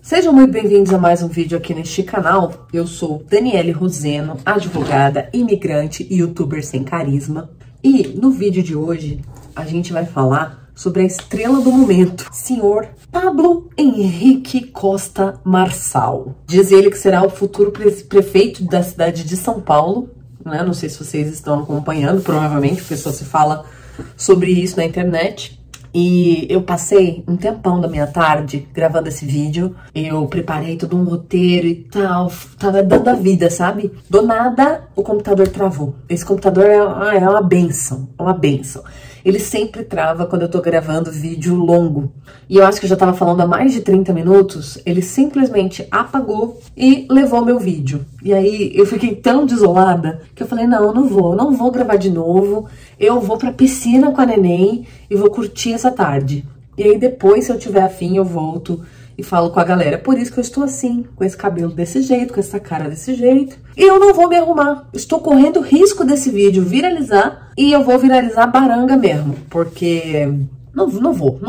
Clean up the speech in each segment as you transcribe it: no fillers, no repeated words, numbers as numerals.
Sejam muito bem-vindos a mais um vídeo aqui neste canal. Eu sou Daniele Roseno, advogada, imigrante e youtuber sem carisma. E no vídeo de hoje a gente vai falar sobre a estrela do momento, senhor Pablo Henrique Costa Marçal. Diz ele que será o futuro prefeito da cidade de São Paulo, né? Não sei se vocês estão acompanhando, provavelmente, porque só se fala sobre isso na internet. E eu passei um tempão da minha tarde gravando esse vídeo. Eu preparei todo um roteiro e tal, tava dando a vida, sabe? Do nada, o computador travou. Esse computador é uma benção, é uma benção. Ele sempre trava quando eu tô gravando vídeo longo. E eu acho que eu já tava falando há mais de 30 minutos, ele simplesmente apagou e levou meu vídeo. E aí eu fiquei tão desolada que eu falei, não, eu não vou gravar de novo. Eu vou pra piscina com a neném e vou curtir essa tarde. E aí depois, se eu tiver afim, eu volto e falo com a galera. Por isso que eu estou assim, com esse cabelo desse jeito, com essa cara desse jeito. E eu não vou me arrumar. Estou correndo risco desse vídeo viralizar e eu vou viralizar baranga mesmo. Porque não vou,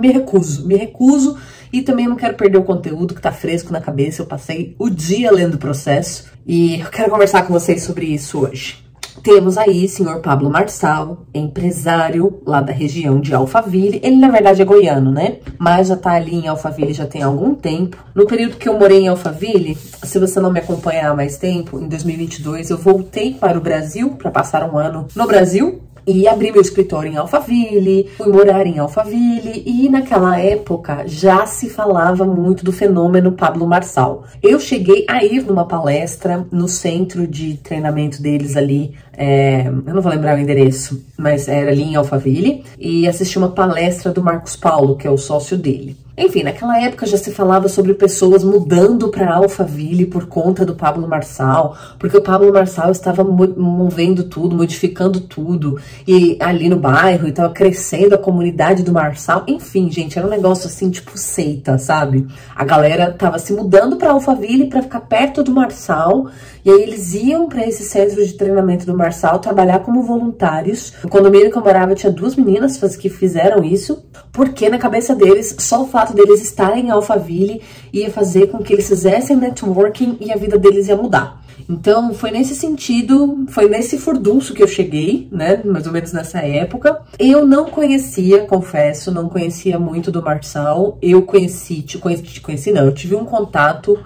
me recuso. E também não quero perder o conteúdo que tá fresco na cabeça. Eu passei o dia lendo o processo e eu quero conversar com vocês sobre isso hoje. Temos aí o senhor Pablo Marçal, empresário lá da região de Alphaville. Ele, na verdade, é goiano, né? Mas já tá ali em Alphaville já tem algum tempo. No período que eu morei em Alphaville, se você não me acompanhar há mais tempo, em 2022, eu voltei para o Brasil, para passar um ano no Brasil. E abri meu escritório em Alphaville, fui morar em Alphaville e naquela época já se falava muito do fenômeno Pablo Marçal. Eu cheguei a ir numa palestra no centro de treinamento deles ali, eu não vou lembrar o endereço, mas era ali em Alphaville, e assisti uma palestra do Marcos Paulo, que é o sócio dele. Enfim, naquela época já se falava sobre pessoas mudando para Alphaville por conta do Pablo Marçal, porque o Pablo Marçal estava movendo tudo, modificando tudo, e ali no bairro, e estava crescendo a comunidade do Marçal. Enfim, gente, era um negócio assim, tipo seita, sabe? A galera tava se mudando para Alphaville para ficar perto do Marçal, e aí eles iam para esse centro de treinamento do Marçal trabalhar como voluntários. No condomínio que eu morava tinha 2 meninas que fizeram isso, porque na cabeça deles, só o fato deles estarem em Alphaville ia fazer com que eles fizessem networking e a vida deles ia mudar. Então, foi nesse sentido, foi nesse furdunço que eu cheguei, né, mais ou menos nessa época. Eu não conhecia, confesso, não conhecia muito do Marçal. Eu eu tive um contato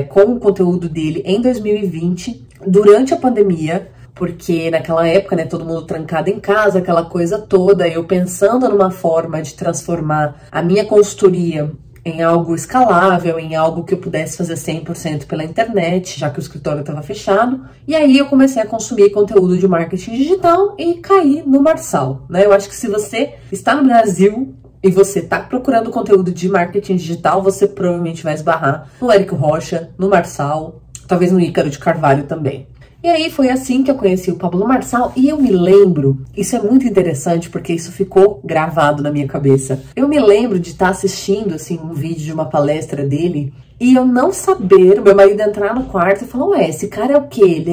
com o conteúdo dele em 2020, durante a pandemia, porque naquela época, né, todo mundo trancado em casa, aquela coisa toda, eu pensando numa forma de transformar a minha consultoria em algo escalável, em algo que eu pudesse fazer 100% pela internet, já que o escritório estava fechado. E aí eu comecei a consumir conteúdo de marketing digital e caí no Marçal, né? Eu acho que se você está no Brasil e você está procurando conteúdo de marketing digital, você provavelmente vai esbarrar no Érico Rocha, no Marçal, talvez no Ícaro de Carvalho também. E aí foi assim que eu conheci o Pablo Marçal e eu me lembro, isso é muito interessante porque isso ficou gravado na minha cabeça. Eu me lembro de estar assistindo assim um vídeo de uma palestra dele e eu não saber, meu marido entrar no quarto e falar, ué, esse cara é o quê?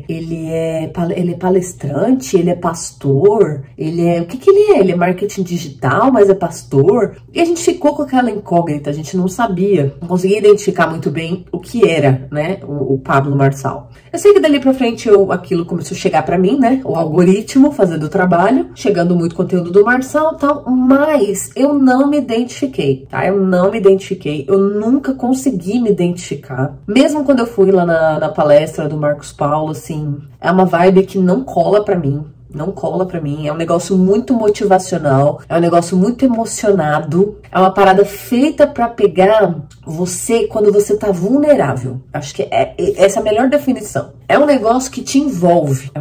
Ele é palestrante? Ele é pastor? O que ele é? Ele é marketing digital, mas é pastor? E a gente ficou com aquela incógnita, a gente não sabia, não conseguia identificar muito bem o que era, né, o Pablo Marçal. Eu sei que dali pra frente aquilo começou a chegar pra mim, né, o algoritmo fazendo o trabalho, chegando muito conteúdo do Marçal e tal, mas eu não me identifiquei, tá? Eu não me identifiquei, eu nunca consegui me identificar. Mesmo quando eu fui lá na palestra do Marcos Paulo, assim, é uma vibe que não cola pra mim. Não cola pra mim, é um negócio muito motivacional, é um negócio muito emocionado, é uma parada feita pra pegar você quando você tá vulnerável. Acho que essa é a melhor definição. É um negócio que te envolve,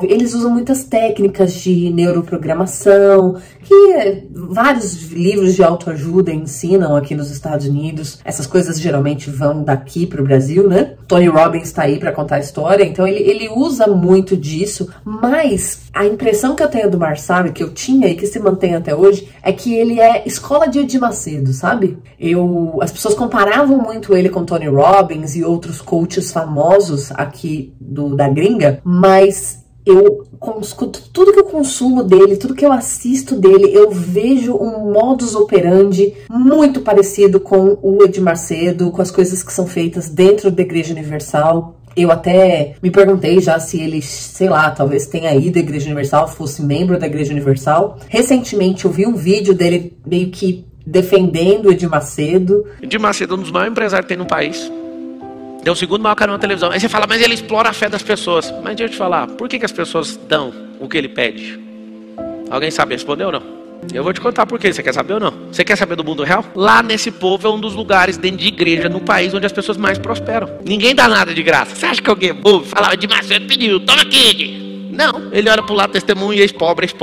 Eles usam muitas técnicas de neuroprogramação, que vários livros de autoajuda ensinam aqui nos Estados Unidos. Essas coisas geralmente vão daqui pro Brasil, né? Tony Robbins tá aí pra contar a história, então ele usa muito disso, mas a impressão que eu tenho do Marçal, que eu tinha e que se mantém até hoje, é que ele é escola de Edir Macedo, sabe? As pessoas comparavam muito ele com Tony Robbins e outros coaches famosos aqui da gringa, mas tudo que eu consumo dele, tudo que eu assisto dele, eu vejo um modus operandi muito parecido com o Edir Macedo, com as coisas que são feitas dentro da Igreja Universal. Eu até me perguntei já se ele, sei lá, talvez tenha ido à Igreja Universal, fosse membro da Igreja Universal. Recentemente eu vi um vídeo dele meio que defendendo o Edir Macedo. Edir Macedo é um dos maiores empresários que tem no país. É o segundo maior canal na televisão. Aí você fala, mas ele explora a fé das pessoas. Mas deixa eu te falar, por que as pessoas dão o que ele pede? Alguém sabe responder ou não? Eu vou te contar por quê. Você quer saber ou não? Você quer saber do mundo real? Lá nesse povo é um dos lugares dentro de igreja no país onde as pessoas mais prosperam. Ninguém dá nada de graça. Você acha que alguém é bobo? Falava de Macedo pediu, toma aqui. Não, ele olha pro lado, testemunha, pobres,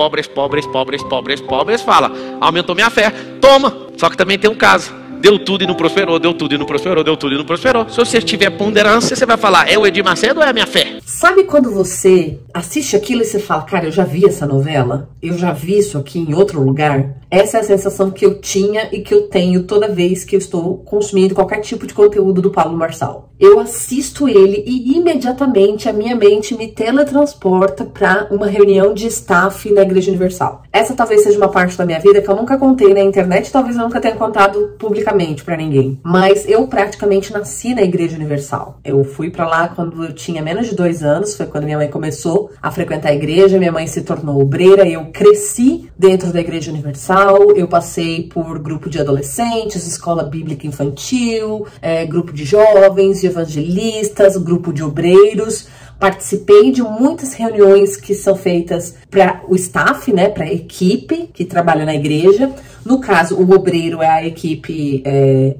fala, aumentou minha fé, toma. Só que também tem um caso. Deu tudo e não prosperou, deu tudo e não prosperou, deu tudo e não prosperou. Se você tiver ponderância, você vai falar, é o Edir Macedo ou é a minha fé? Sabe quando você assiste aquilo e você fala, cara, eu já vi essa novela? Eu já vi isso aqui em outro lugar? Essa é a sensação que eu tinha e que eu tenho toda vez que eu estou consumindo qualquer tipo de conteúdo do Pablo Marçal. Eu assisto ele e imediatamente a minha mente me teletransporta para uma reunião de staff na Igreja Universal. Essa talvez seja uma parte da minha vida que eu nunca contei na internet, talvez eu nunca tenha contado publicamente para ninguém. Mas eu praticamente nasci na Igreja Universal. Eu fui para lá quando eu tinha menos de 2 anos, foi quando minha mãe começou a frequentar a igreja, minha mãe se tornou obreira, eu cresci dentro da Igreja Universal, eu passei por grupo de adolescentes, escola bíblica infantil, grupo de jovens, de evangelistas, grupo de obreiros. Participei de muitas reuniões que são feitas para o staff, né, para a equipe que trabalha na igreja. No caso, o obreiro é a equipe,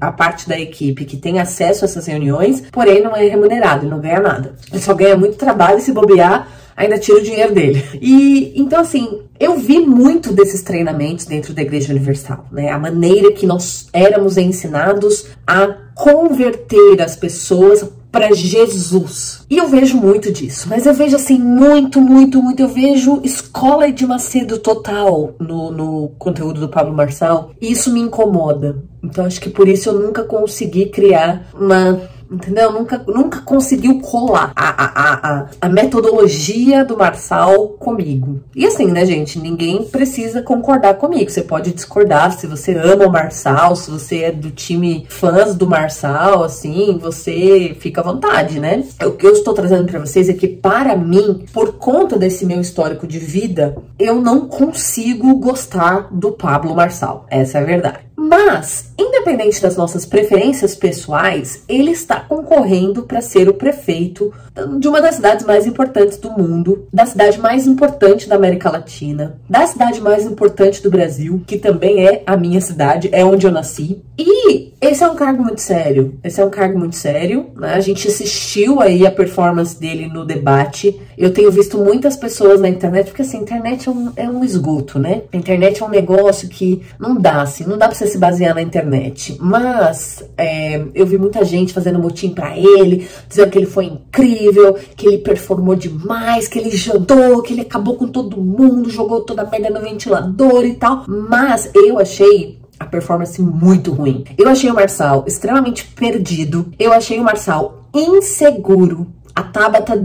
a parte da equipe que tem acesso a essas reuniões, porém não é remunerado, não ganha nada. Ele só ganha muito trabalho e se bobear, ainda tira o dinheiro dele. E então assim, eu vi muito desses treinamentos dentro da Igreja Universal, né? A maneira que nós éramos ensinados a converter as pessoas para Jesus. E eu vejo muito disso, mas eu vejo assim, muito, eu vejo escola Edir Macedo total no conteúdo do Pablo Marçal, e isso me incomoda. Então acho que por isso eu nunca consegui criar entendeu? Nunca conseguiu colar a metodologia do Marçal comigo. E assim, né, gente? Ninguém precisa concordar comigo. Você pode discordar se você ama o Marçal, se você é do time fãs do Marçal, assim, você fica à vontade, né? O que eu estou trazendo pra vocês é que, para mim, por conta desse meu histórico de vida, eu não consigo gostar do Pablo Marçal. Essa é a verdade. Mas, independente das nossas preferências pessoais, ele está concorrendo para ser o prefeito de uma das cidades mais importantes do mundo, da cidade mais importante da América Latina, da cidade mais importante do Brasil, que também é a minha cidade, é onde eu nasci. E esse é um cargo muito sério, né? A gente assistiu aí a performance dele no debate. Eu tenho visto muitas pessoas na internet, porque assim, a internet é um esgoto, né? A internet é um negócio que não dá pra você se basear na internet. Mas eu vi muita gente fazendo motim pra ele, dizendo que ele foi incrível, que ele performou demais, que ele jantou, que ele acabou com todo mundo, jogou toda a merda no ventilador e tal. Mas eu achei a performance muito ruim. Eu achei o Marçal extremamente perdido. Eu achei o Marçal inseguro. A Tabata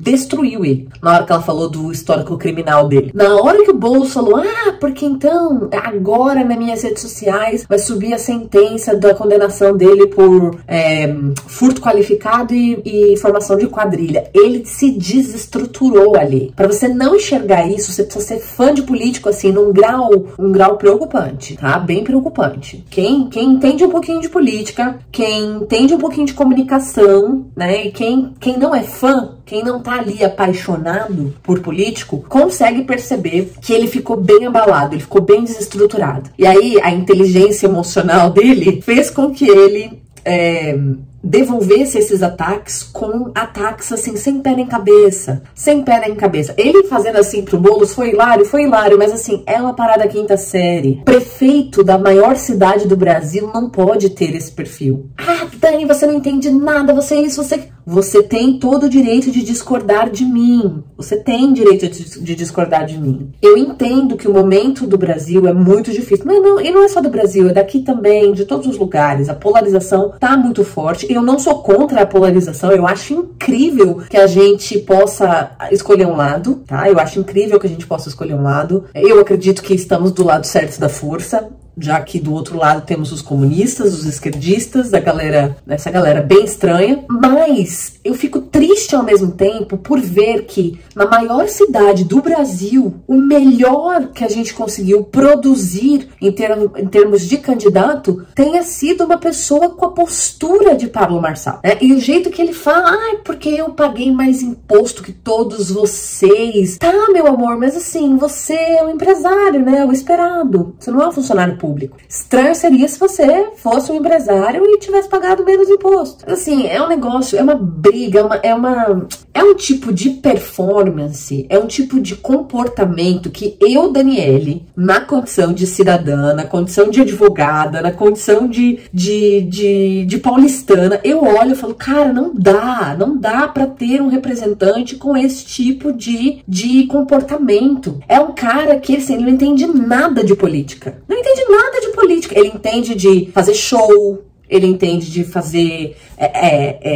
destruiu ele na hora que ela falou do histórico criminal dele. Na hora que o Boulos falou, porque então agora nas minhas redes sociais vai subir a sentença da condenação dele por furto qualificado e formação de quadrilha. Ele se desestruturou ali. Pra você não enxergar isso, você precisa ser fã de político assim, num grau preocupante, tá? Bem preocupante. Quem entende um pouquinho de política, quem entende um pouquinho de comunicação, né? E quem não é fã, quem não tá ali apaixonado por político, consegue perceber que ele ficou bem abalado, ele ficou bem desestruturado. E aí, a inteligência emocional dele fez com que ele devolvesse esses ataques com ataques assim, sem pé nem cabeça. Sem pé nem cabeça. Ele fazendo assim pro Boulos foi hilário, mas assim, é uma parada quinta série. Prefeito da maior cidade do Brasil não pode ter esse perfil. Dani, você não entende nada, você é isso, você... Você tem todo o direito de discordar de mim. Você tem direito de discordar de mim. Eu entendo que o momento do Brasil é muito difícil. Mas não, e não é só do Brasil, é daqui também, de todos os lugares. A polarização tá muito forte. Eu não sou contra a polarização. Eu acho incrível que a gente possa escolher um lado, tá? Eu acho incrível que a gente possa escolher um lado. Eu acredito que estamos do lado certo da força, já que do outro lado temos os comunistas, os esquerdistas, essa galera bem estranha, mas eu fico triste ao mesmo tempo por ver que na maior cidade do Brasil, o melhor que a gente conseguiu produzir em termos de candidato tenha sido uma pessoa com a postura de Pablo Marçal, né? E o jeito que ele fala, porque eu paguei mais imposto que todos vocês. Tá, meu amor, mas assim, você é um empresário, né? É o esperado. Você não é um funcionário público. Estranho seria se você fosse um empresário e tivesse pagado menos imposto. Assim, é um negócio, é uma briga, é um tipo de performance, é um tipo de comportamento que eu, Daniele, na condição de cidadã, na condição de advogada, na condição de paulistana, eu olho e falo, cara, não dá pra ter um representante com esse tipo de comportamento. É um cara que, assim, ele não entende nada de política. Não entende nada de política. Ele entende de fazer show, ele entende de fazer,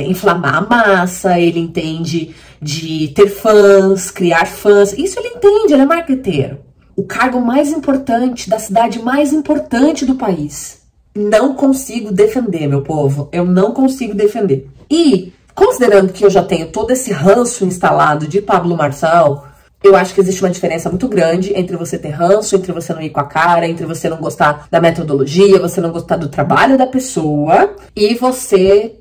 inflamar a massa, ele entende de ter fãs, criar fãs. Isso ele entende, ele é marqueteiro. O cargo mais importante da cidade mais importante do país. Não consigo defender, meu povo. Eu não consigo defender. E, considerando que eu já tenho todo esse ranço instalado de Pablo Marçal, eu acho que existe uma diferença muito grande entre você ter ranço, entre você não ir com a cara, entre você não gostar da metodologia, você não gostar do trabalho da pessoa e você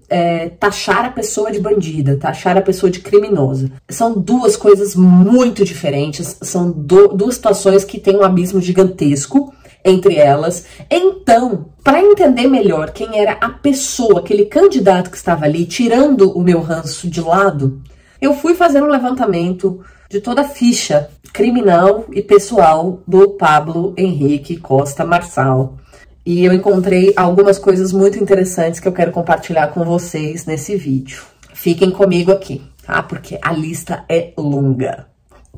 taxar a pessoa de bandida, taxar a pessoa de criminosa. São duas coisas muito diferentes, são duas situações que têm um abismo gigantesco entre elas. Então, para entender melhor quem era a pessoa, aquele candidato que estava ali, tirando o meu ranço de lado, eu fui fazer um levantamento de toda a ficha criminal e pessoal do Pablo Henrique Costa Marçal. E eu encontrei algumas coisas muito interessantes que eu quero compartilhar com vocês nesse vídeo. Fiquem comigo aqui, tá? Porque a lista é longa.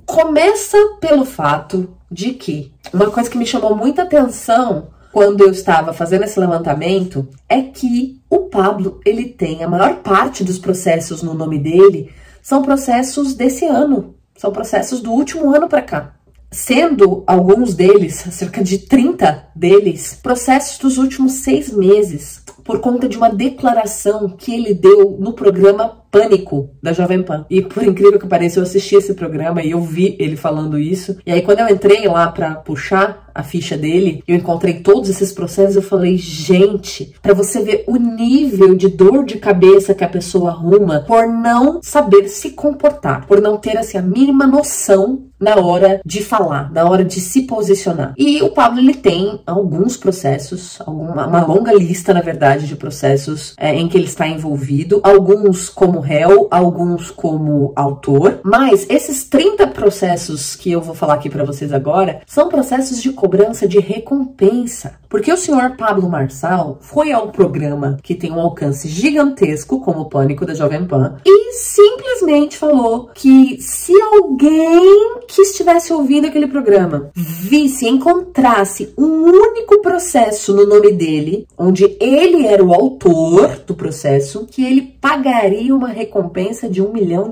Começa pelo fato de que uma coisa que me chamou muita atenção quando eu estava fazendo esse levantamento é que o Pablo, ele tem a maior parte dos processos no nome dele são processos desse ano. São processos do último ano para cá. Sendo alguns deles, cerca de 30 deles, processos dos últimos 6 meses, por conta de uma declaração que ele deu no programa Pânico da Jovem Pan. E por incrível que pareça, eu assisti esse programa e eu vi ele falando isso. E aí quando eu entrei lá pra puxar a ficha dele, eu encontrei todos esses processos, eu falei, gente, pra você ver o nível de dor de cabeça que a pessoa arruma por não saber se comportar, por não ter assim a mínima noção na hora de falar, na hora de se posicionar. E o Pablo, ele tem alguns processos, uma longa lista, na verdade, de processos em que ele está envolvido, alguns como réu, alguns como autor, mas esses 30 processos que eu vou falar aqui para vocês agora são processos de cobrança de recompensa, porque o senhor Pablo Marçal foi ao programa que tem um alcance gigantesco, como o Pânico da Jovem Pan, e simplesmente falou que se alguém que estivesse ouvindo aquele programa visse, encontrasse um único processo no nome dele, onde ele era o autor do processo, que ele pagaria uma recompensa de $1 milhão.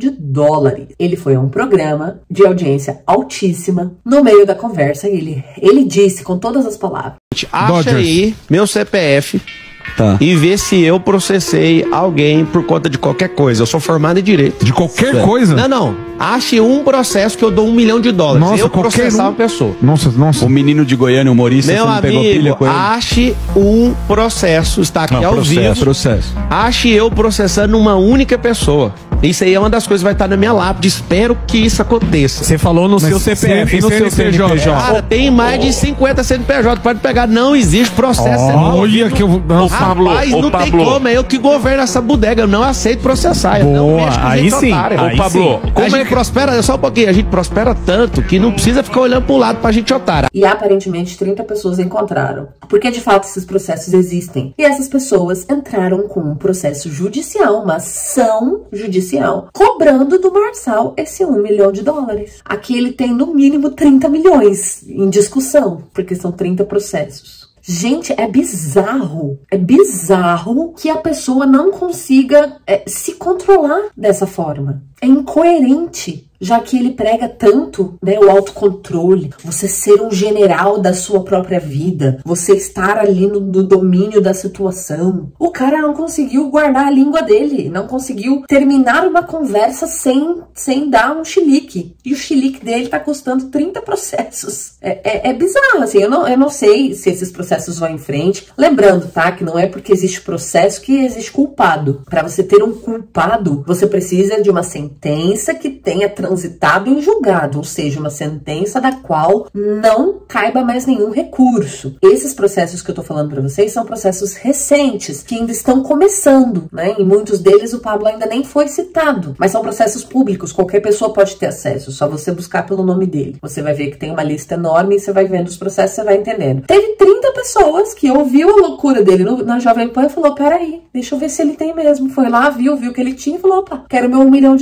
Ele foi a um programa de audiência altíssima. No meio da conversa, ele disse com todas as palavras: acha aí meu CPF e vê se eu processei alguém por conta de qualquer coisa. Eu sou formado em direito. De qualquer coisa? Não. Ache um processo que eu dou $1 milhão. Nossa, eu processar uma pessoa. Nossa. O menino de Goiânia, humorista, meu você não amigo, pegou pilha com ele? ache um processo, está aqui ao vivo. Processo. Ache eu processando uma única pessoa. Isso aí é uma das coisas que vai estar na minha lápide. Espero que isso aconteça. Você falou no seu CPF e no seu CNPJ. Cara, tem mais de 50 CNPJ. Pode pegar, não existe processo. Olha que eu... Rapaz, não tem como. É eu que governo essa bodega. Eu não aceito processar. Eu não mexo com aí gente sim. otária. Aí Pablo, sim. como a gente prospera, só um pouquinho, a gente prospera tanto que não precisa ficar olhando pro lado pra gente otária. E aparentemente 30 pessoas encontraram. Porque de fato esses processos existem. E essas pessoas entraram com um processo judicial, uma ação judicial, cobrando do Marçal esse $1 milhão. Aqui ele tem no mínimo 30 milhões em discussão, porque são 30 processos. Gente, é bizarro que a pessoa não consiga se controlar dessa forma. É incoerente, já que ele prega tanto, né, o autocontrole, você ser um general da sua própria vida, você estar ali no domínio da situação. O cara não conseguiu guardar a língua dele, não conseguiu terminar uma conversa sem dar um chilique. E o chilique dele tá custando 30 processos. É bizarro, assim, eu não sei se esses processos vão em frente. Lembrando, tá, que não é porque existe processo que existe culpado. Para você ter um culpado, você precisa de uma sentença que tenha transitado em julgado, ou seja, uma sentença da qual não caiba mais nenhum recurso. Esses processos que eu tô falando para vocês são processos recentes, que ainda estão começando, né? Em muitos deles o Pablo ainda nem foi citado, mas são processos públicos, qualquer pessoa pode ter acesso, só você buscar pelo nome dele. Você vai ver que tem uma lista enorme e você vai vendo os processos, você vai entendendo. Teve 30 pessoas que ouviu a loucura dele na Jovem Pan e falou, peraí, deixa eu ver se ele tem mesmo. Foi lá, viu que ele tinha e falou, opa, quero meu $1 milhão.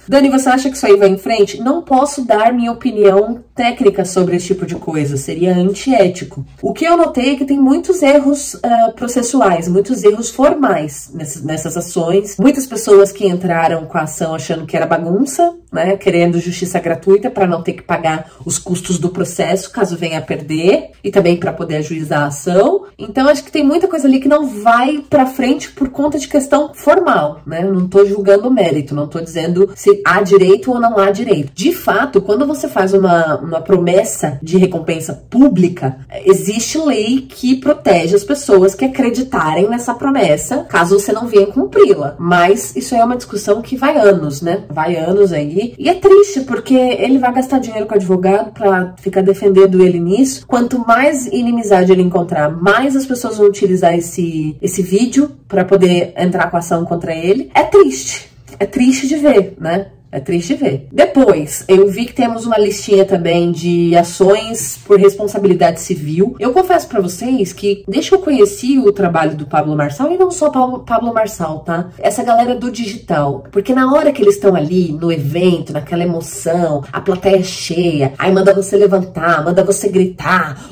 Dani, você acha que isso aí vai em frente? Não posso dar minha opinião técnica sobre esse tipo de coisa, seria antiético. O que eu notei é que tem muitos erros processuais, muitos erros formais nessas ações. Muitas pessoas que entraram com a ação achando que era bagunça, né, querendo justiça gratuita para não ter que pagar os custos do processo, caso venha a perder, e também para poder ajuizar a ação. Então, acho que tem muita coisa ali que não vai para frente por conta de questão formal, né? Eu não tô julgando o mérito, não tô dizendo se há direito ou não há direito. De fato, quando você faz uma promessa de recompensa pública, existe lei que protege as pessoas que acreditarem nessa promessa, caso você não venha cumpri-la. Mas isso é uma discussão que vai anos, né? Vai anos aí. E é triste, porque ele vai gastar dinheiro com advogado pra ficar defendendo ele nisso. Quanto mais inimizade ele encontrar, mais as pessoas vão utilizar esse vídeo pra poder entrar com ação contra ele. É triste. É triste de ver, né? É triste ver. Depois, eu vi que temos uma listinha também de ações por responsabilidade civil. Eu confesso pra vocês que, desde que eu conheci o trabalho do Pablo Marçal, e não só Pablo Marçal, tá? Essa galera do digital. Porque na hora que eles estão ali, no evento, naquela emoção, a plateia cheia, aí manda você levantar, manda você gritar,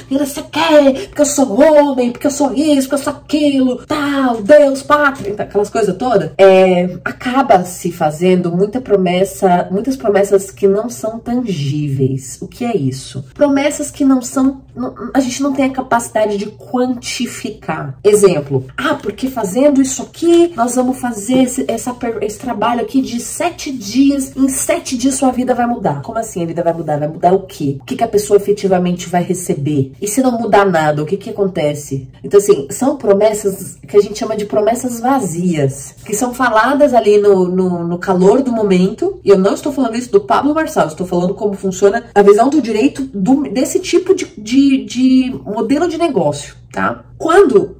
e não sei o quê, porque eu sou homem, porque eu sou isso, porque eu sou aquilo, tal, Deus, pátria, aquelas coisas todas. Acaba se fazendo muitas promessas que não são tangíveis. O que é isso? Promessas que a gente não tem a capacidade de quantificar. Exemplo, porque fazendo isso aqui, nós vamos fazer esse trabalho aqui de 7 dias, em 7 dias sua vida vai mudar. Como assim a vida vai mudar? Vai mudar o quê? O que a pessoa efetivamente vai receber? E se não mudar nada, o que acontece? Então, assim, são promessas que a gente chama de promessas vazias, que são faladas ali no calor do momento, e eu não estou falando isso do Pablo Marçal, estou falando como funciona a visão do direito desse tipo de modelo de negócio, tá? Quando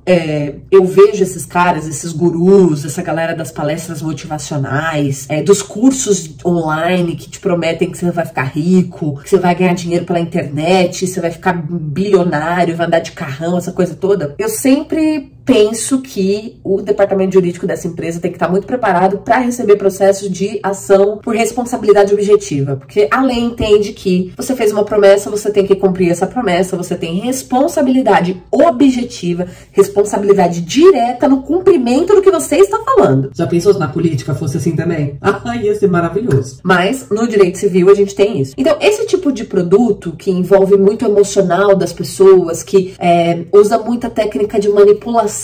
eu vejo esses caras, esses gurus, essa galera das palestras motivacionais, dos cursos online que te prometem que você vai ficar rico, que você vai ganhar dinheiro pela internet, você vai ficar bilionário, vai andar de carrão, essa coisa toda, eu sempre penso que o departamento jurídico dessa empresa tem que estar muito preparado para receber processos de ação por responsabilidade objetiva, porque a lei entende que você fez uma promessa, você tem que cumprir essa promessa, você tem responsabilidade objetiva, responsabilidade direta no cumprimento do que você está falando. Já pensou se na política fosse assim também? Ia ser maravilhoso. Mas no direito civil a gente tem isso. Então, esse tipo de produto que envolve muito emocional das pessoas, que usa muita técnica de manipulação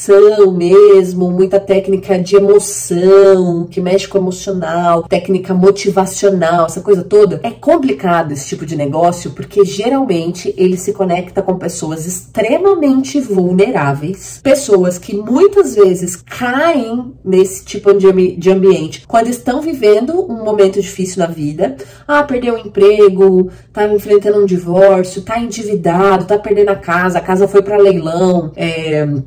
mesmo, muita técnica de emoção, que mexe com o emocional, técnica motivacional, essa coisa toda, é complicado esse tipo de negócio, porque geralmente ele se conecta com pessoas extremamente vulneráveis, pessoas que muitas vezes caem nesse tipo de ambiente quando estão vivendo um momento difícil na vida. Ah, perdeu o emprego, tá enfrentando um divórcio, tá endividado, tá perdendo a casa foi para leilão,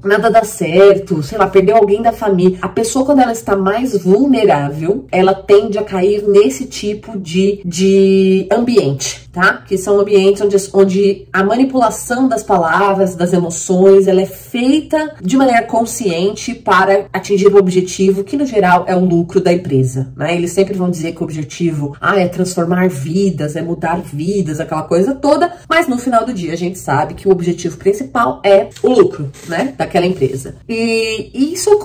nada dá certo, sei lá, perdeu alguém da família. A pessoa, quando ela está mais vulnerável, ela tende a cair nesse tipo de ambiente, tá? Que são ambientes onde a manipulação das palavras, das emoções, ela é feita de maneira consciente para atingir o objetivo, que no geral é o lucro da empresa, né? Eles sempre vão dizer que o objetivo é transformar vidas, é mudar vidas, aquela coisa toda, mas no final do dia a gente sabe que o objetivo principal é o lucro, né, daquela empresa. E isso é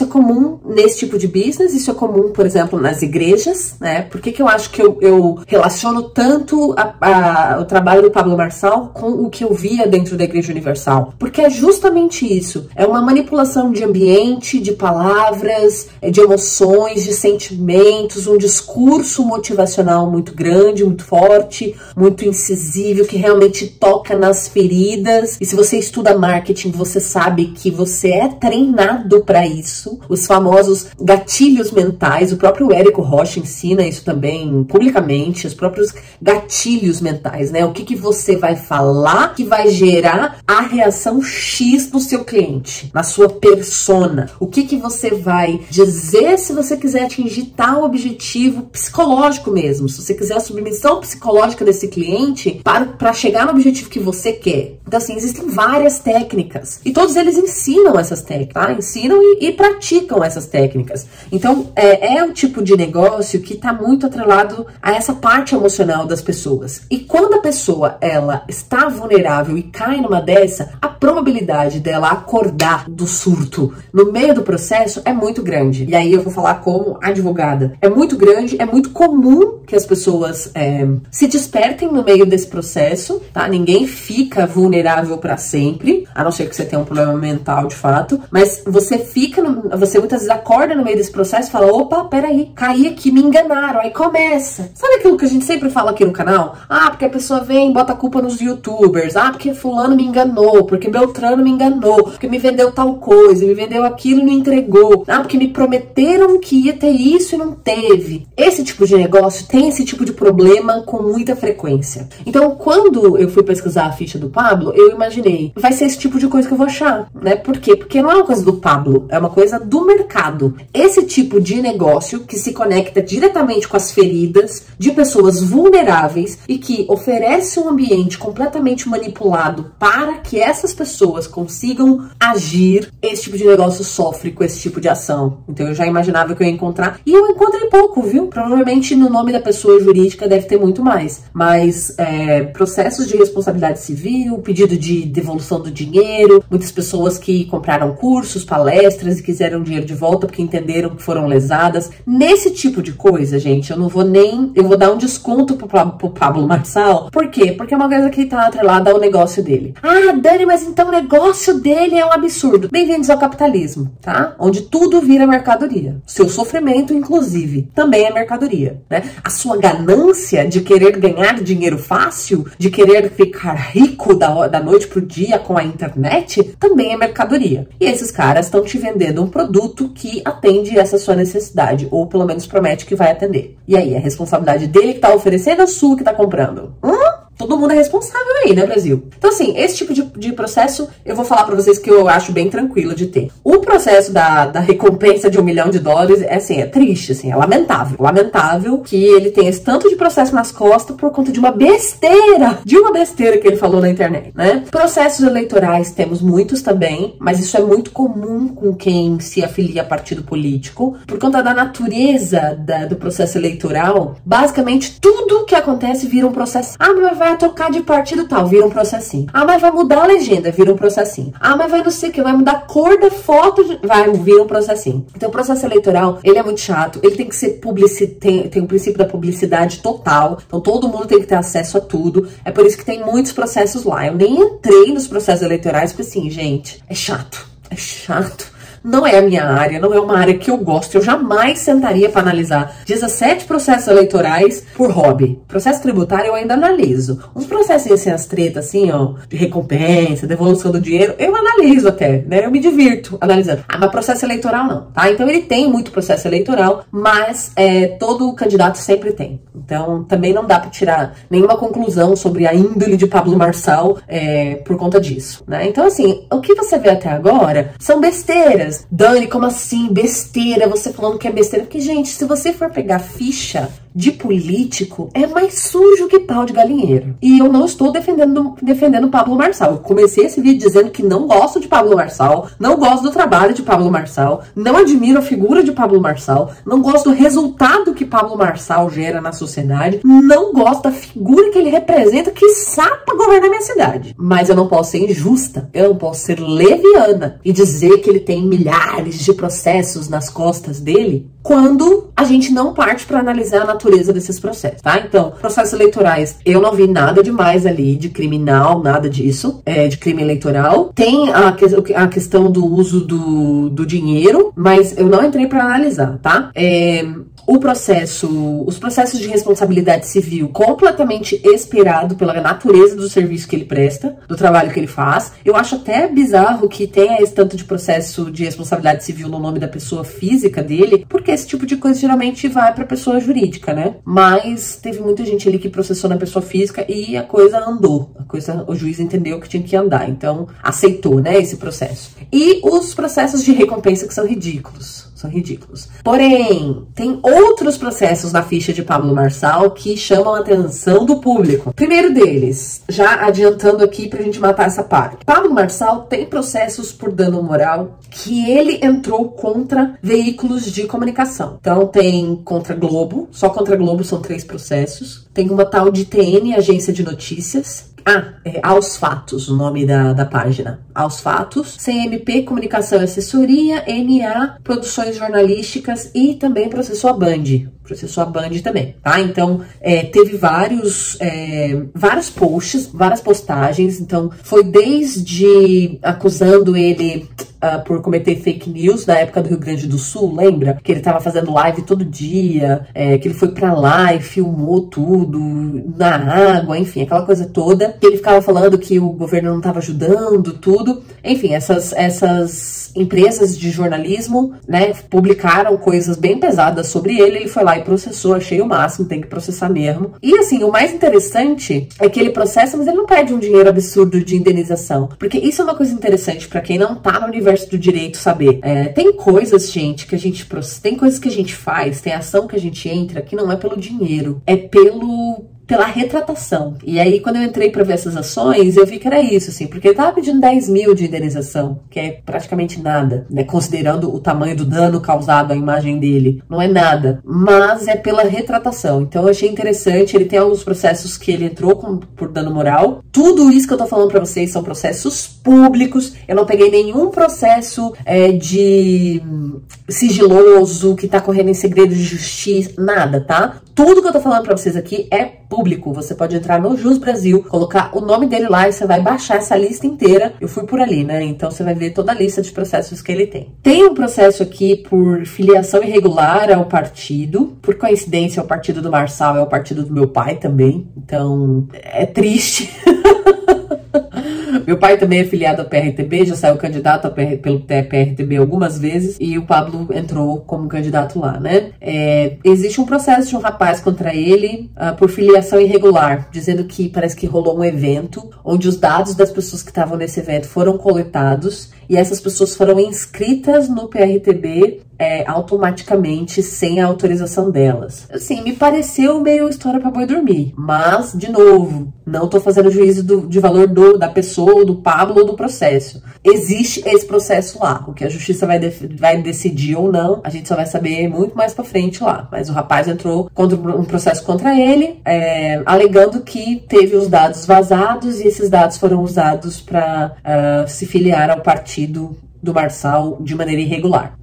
comum nesse tipo de business, isso é comum, por exemplo, nas igrejas, né? Por que eu acho que eu relaciono tanto o trabalho do Pablo Marçal com o que eu via dentro da Igreja Universal? Porque é justamente isso, é uma manipulação de ambiente, de palavras, de emoções, de sentimentos, um discurso motivacional muito grande, muito forte, muito incisivo, que realmente toca nas feridas. E se você estuda marketing, você sabe que você é treinado para isso. Os famosos gatilhos mentais, o próprio Érico Rocha ensina isso também publicamente, os próprios gatilhos mentais, né? O que você vai falar que vai gerar a reação X no seu cliente, na sua persona. O que você vai dizer se você quiser atingir tal objetivo psicológico mesmo, se você quiser a submissão psicológica desse cliente para chegar no objetivo que você quer. Então, assim, existem várias técnicas e todos eles ensinam essas técnicas, tá? Ensinam e praticam essas técnicas. Então, é um tipo de negócio que está muito atrelado a essa parte emocional das pessoas. E quando a pessoa, ela está vulnerável e cai numa dessa, a probabilidade dela acordar do surto no meio do processo é muito grande. E aí eu vou falar como advogada. É muito grande, é muito comum que as pessoas se despertem no meio desse processo, tá? Ninguém fica vulnerável para sempre, a não ser que você tenha um problema mental de fato, mas você você muitas vezes acorda no meio desse processo e fala, opa, peraí, caí aqui, me enganaram, aí começa. Sabe aquilo que a gente sempre fala aqui no canal? Ah, porque a pessoa vem e bota a culpa nos youtubers, ah, porque fulano me enganou, porque Beltrano me enganou, porque me vendeu tal coisa, me vendeu aquilo e não entregou, ah, porque me prometeram que ia ter isso e não teve. Esse tipo de negócio tem esse tipo de problema com muita frequência. Então, quando eu fui pesquisar a ficha do Pablo, eu imaginei, vai ser esse tipo de coisa que eu vou achar, né? Por quê? Porque não é uma coisa do Pablo, é uma coisa do mercado. Esse tipo de negócio que se conecta diretamente com as feridas de pessoas vulneráveis e que oferece um ambiente completamente manipulado para que essas pessoas consigam agir, esse tipo de negócio sofre com esse tipo de ação. Então eu já imaginava que eu ia encontrar, e eu encontrei pouco, viu? Provavelmente no nome da pessoa jurídica deve ter muito mais, mas processos de responsabilidade civil, pedido de devolução do dinheiro, muitas pessoas que compraram cursos, palestras e quiseram dinheiro de volta porque entenderam que foram lesadas. Nesse tipo de coisa, gente, eu vou dar um desconto pro Pablo Marçal. Por quê? Porque é uma coisa que tá atrelada ao negócio dele. Ah, Dani, mas então o negócio dele é um absurdo. Bem-vindos ao capitalismo, tá? Onde tudo vira mercadoria. Seu sofrimento, inclusive, também é mercadoria, né? A sua ganância de querer ganhar dinheiro fácil, de querer ficar rico da noite pro dia com a internet, também é mercadoria. E esses caras estão te vendendo um produto que atende essa sua necessidade, ou pelo menos promete que vai atender. E aí, a responsabilidade dele que tá oferecendo ou sua que tá comprando? Todo mundo é responsável aí, né, Brasil? Então, assim, esse tipo de processo, eu vou falar pra vocês que eu acho bem tranquilo de ter. O processo da recompensa de $1 milhão, é triste, assim, é lamentável. Lamentável que ele tenha esse tanto de processo nas costas por conta de uma besteira que ele falou na internet, né? Processos eleitorais temos muitos também, mas isso é muito comum com quem se afilia a partido político. Por conta da natureza do processo eleitoral, basicamente tudo que acontece vira um processo. Ah, mas vai trocar de partido tal, vira um processinho. Ah, mas vai mudar a legenda, vira um processinho. Ah, mas vai não sei o que, vai mudar a cor da foto, vai vir um processinho. Então o processo eleitoral, ele é muito chato, ele tem que ser tem o princípio da publicidade total, então todo mundo tem que ter acesso a tudo, é por isso que tem muitos processos lá. Eu nem entrei nos processos eleitorais, porque assim, gente, é chato. não é a minha área, não é uma área que eu gosto, eu jamais sentaria para analisar 17 processos eleitorais por hobby. Processo tributário eu ainda analiso. Uns processos assim, as tretas assim, ó, de recompensa, devolução do dinheiro, eu analiso até, né? Eu me divirto analisando. Ah, mas processo eleitoral não, tá? Então ele tem muito processo eleitoral, mas todo candidato sempre tem. Então também não dá para tirar nenhuma conclusão sobre a índole de Pablo Marçal por conta disso, né? Então assim, o que você vê até agora são besteiras. Dani, como assim? Besteira, você falando que é besteira. Porque, gente, se você for pegar ficha de político, é mais sujo que pau de galinheiro. E eu não estou defendendo Pablo Marçal. Eu comecei esse vídeo dizendo que não gosto de Pablo Marçal, não gosto do trabalho de Pablo Marçal, não admiro a figura de Pablo Marçal, não gosto do resultado que Pablo Marçal gera na sociedade, não gosto da figura que ele representa, que para governar minha cidade. Mas eu não posso ser injusta, eu não posso ser leviana e dizer que ele tem milhares de processos nas costas dele, quando a gente não parte para analisar a natureza desses processos, tá? Então, processos eleitorais, eu não vi nada demais ali de criminal, nada disso, de crime eleitoral. Tem a questão do uso do dinheiro, mas eu não entrei para analisar, tá? Os processos de responsabilidade civil completamente expirado pela natureza do serviço que ele presta, do trabalho que ele faz. Eu acho até bizarro que tenha esse tanto de processo de responsabilidade civil no nome da pessoa física dele, porque esse tipo de coisa geralmente vai para pessoa jurídica, né? Mas teve muita gente ali que processou na pessoa física e a coisa andou. O juiz entendeu que tinha que andar, então aceitou, né, esse processo. E os processos de recompensa que são ridículos. Porém, tem outros processos na ficha de Pablo Marçal que chamam a atenção do público. Primeiro deles, já adiantando aqui pra gente matar essa parte. Pablo Marçal tem processos por dano moral que ele entrou contra veículos de comunicação. Então tem contra Globo, só contra Globo são 3 processos. Tem uma tal de TN, Agência de Notícias. Aos Fatos, o nome da página. Aos Fatos, CMP, Comunicação e Assessoria, NA, Produções Jornalísticas e também processou a Band. Processou a Band também, tá? Então, teve vários posts, várias postagens. Então, foi desde acusando ele por cometer fake news na época do Rio Grande do Sul, lembra? Que ele tava fazendo live todo dia, que ele foi pra lá e filmou tudo, na água, enfim, aquela coisa toda. Que ele ficava falando que o governo não tava ajudando, tudo. Enfim, essas empresas de jornalismo, né, publicaram coisas bem pesadas sobre ele. Ele foi lá e processou, achei o máximo, tem que processar mesmo. E assim, o mais interessante é que ele processa, mas ele não pede um dinheiro absurdo de indenização. Porque isso é uma coisa interessante pra quem não tá no universo do direito saber. Tem coisas, gente, que a gente tem coisas que a gente faz, tem ação que a gente entra que não é pelo dinheiro, é pela retratação. E aí, quando eu entrei pra ver essas ações, eu vi que era isso, assim, porque ele tava pedindo 10 mil de indenização, que é praticamente nada, né, considerando o tamanho do dano causado à imagem dele. Não é nada, mas é pela retratação. Então eu achei interessante, ele tem alguns processos que ele entrou por dano moral. Tudo isso que eu tô falando pra vocês são processos públicos, eu não peguei nenhum processo de sigiloso, que tá correndo em segredo de justiça, nada, tá? Tudo que eu tô falando pra vocês aqui é público. Você pode entrar no Jus Brasil, colocar o nome dele lá e você vai baixar essa lista inteira. Eu fui por ali, né? Então você vai ver toda a lista de processos que ele tem. Tem um processo aqui por filiação irregular ao partido. Por coincidência, o partido do Marçal é o partido do meu pai também. Então, é triste. Meu pai também é filiado ao PRTB, já saiu candidato pelo PRTB algumas vezes, e o Pablo entrou como candidato lá, né? Existe um processo de um rapaz contra ele por filiação irregular, dizendo que parece que rolou um evento onde os dados das pessoas que estavam nesse evento foram coletados e essas pessoas foram inscritas no PRTB automaticamente, sem a autorização delas. Assim, me pareceu meio história pra boi dormir, mas, de novo, não tô fazendo juízo de valor da pessoa, ou do Pablo, ou do processo. Existe esse processo lá. O que a justiça vai decidir ou não, a gente só vai saber muito mais pra frente lá. Mas o rapaz entrou contra um processo contra ele, alegando que teve os dados vazados e esses dados foram usados pra se filiar ao partido do Marçal de maneira irregular.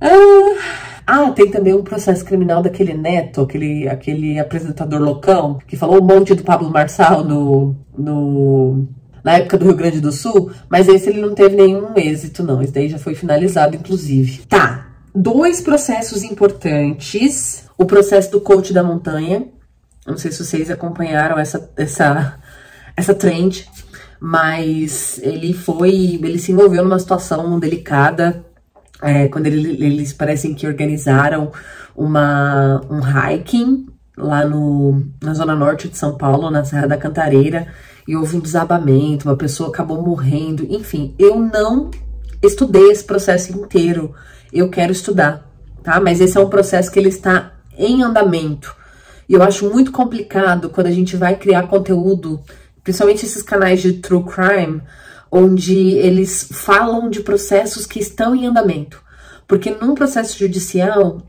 Tem também um processo criminal daquele Neto, aquele apresentador loucão, que falou um monte do Pablo Marçal no na época do Rio Grande do Sul, mas esse ele não teve nenhum êxito, não. Esse daí já foi finalizado, inclusive. Tá, 2 processos importantes. O processo do coach da montanha. Eu não sei se vocês acompanharam essa trend, mas ele se envolveu numa situação delicada, quando eles parecem que organizaram um hiking lá na zona norte de São Paulo, na Serra da Cantareira, e houve um desabamento, uma pessoa acabou morrendo, enfim. Eu não estudei esse processo inteiro, eu quero estudar, tá? Mas esse é um processo que ele está em andamento, e eu acho muito complicado quando a gente vai criar conteúdo, principalmente esses canais de true crime, onde eles falam de processos que estão em andamento, porque num processo judicial,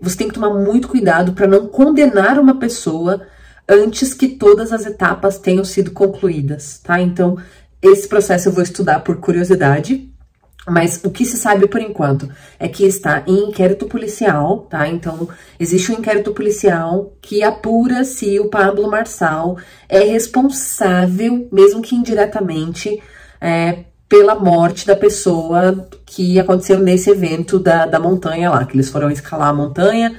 você tem que tomar muito cuidado para não condenar uma pessoa antes que todas as etapas tenham sido concluídas, tá? Então, esse processo eu vou estudar por curiosidade, mas o que se sabe por enquanto é que está em inquérito policial, tá? Então, existe um inquérito policial que apura se o Pablo Marçal é responsável, mesmo que indiretamente, pela morte da pessoa que aconteceu nesse evento da montanha lá, que eles foram escalar a montanha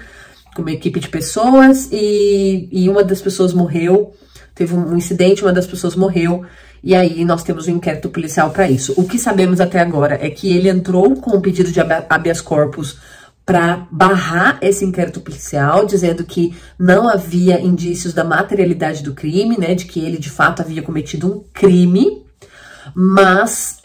com uma equipe de pessoas e uma das pessoas morreu, teve um incidente, uma das pessoas morreu, e aí nós temos um inquérito policial para isso. O que sabemos até agora é que ele entrou com um pedido de habeas corpus para barrar esse inquérito policial, dizendo que não havia indícios da materialidade do crime, né, de que ele de fato havia cometido um crime, mas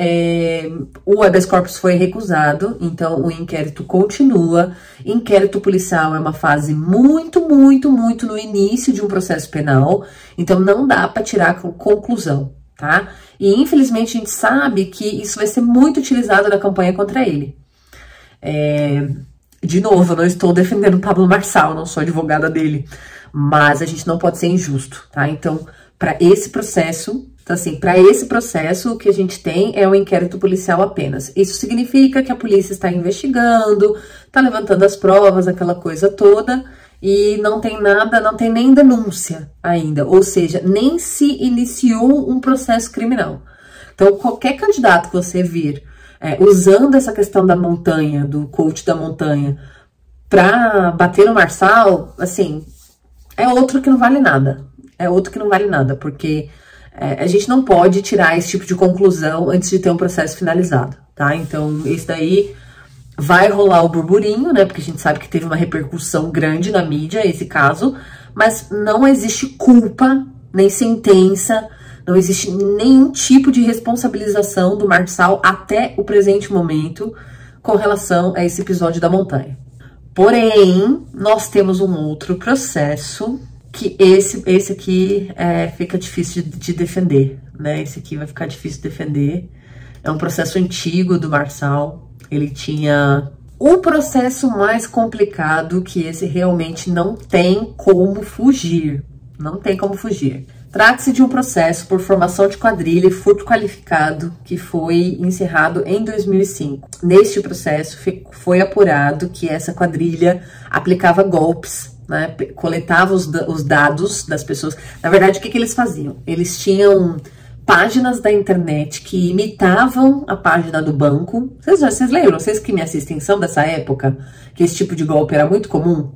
o habeas corpus foi recusado, então o inquérito continua. Inquérito policial é uma fase muito no início de um processo penal, então não dá para tirar conclusão, tá? E infelizmente a gente sabe que isso vai ser muito utilizado na campanha contra ele. De novo, eu não estou defendendo o Pablo Marçal, não sou advogada dele, mas a gente não pode ser injusto, tá? Então, para esse processo... Então, assim, para esse processo, o que a gente tem é um inquérito policial apenas. Isso significa que a polícia está investigando, está levantando as provas, aquela coisa toda, e não tem nada, não tem nem denúncia ainda. Ou seja, nem se iniciou um processo criminal. Então, qualquer candidato que você vir usando essa questão da montanha, do coach da montanha, para bater no Marçal, assim, é outro que não vale nada. É outro que não vale nada, porque... a gente não pode tirar esse tipo de conclusão antes de ter um processo finalizado, tá? Então, esse daí vai rolar o burburinho, né? Porque a gente sabe que teve uma repercussão grande na mídia, esse caso, mas não existe culpa, nem sentença, não existe nenhum tipo de responsabilização do Marçal até o presente momento com relação a esse episódio da montanha. Porém, nós temos um outro processo... que esse aqui fica difícil de defender, né? Esse aqui vai ficar difícil de defender. É um processo antigo do Marçal. Ele tinha um processo mais complicado, que esse realmente não tem como fugir. Não tem como fugir. Trata-se de um processo por formação de quadrilha e furto qualificado que foi encerrado em 2005. Neste processo foi apurado que essa quadrilha aplicava golpes, né, coletava os dados das pessoas. Na verdade, o que eles faziam? Eles tinham páginas da internet que imitavam a página do banco. Vocês lembram? Vocês que me assistem são dessa época, que esse tipo de golpe era muito comum?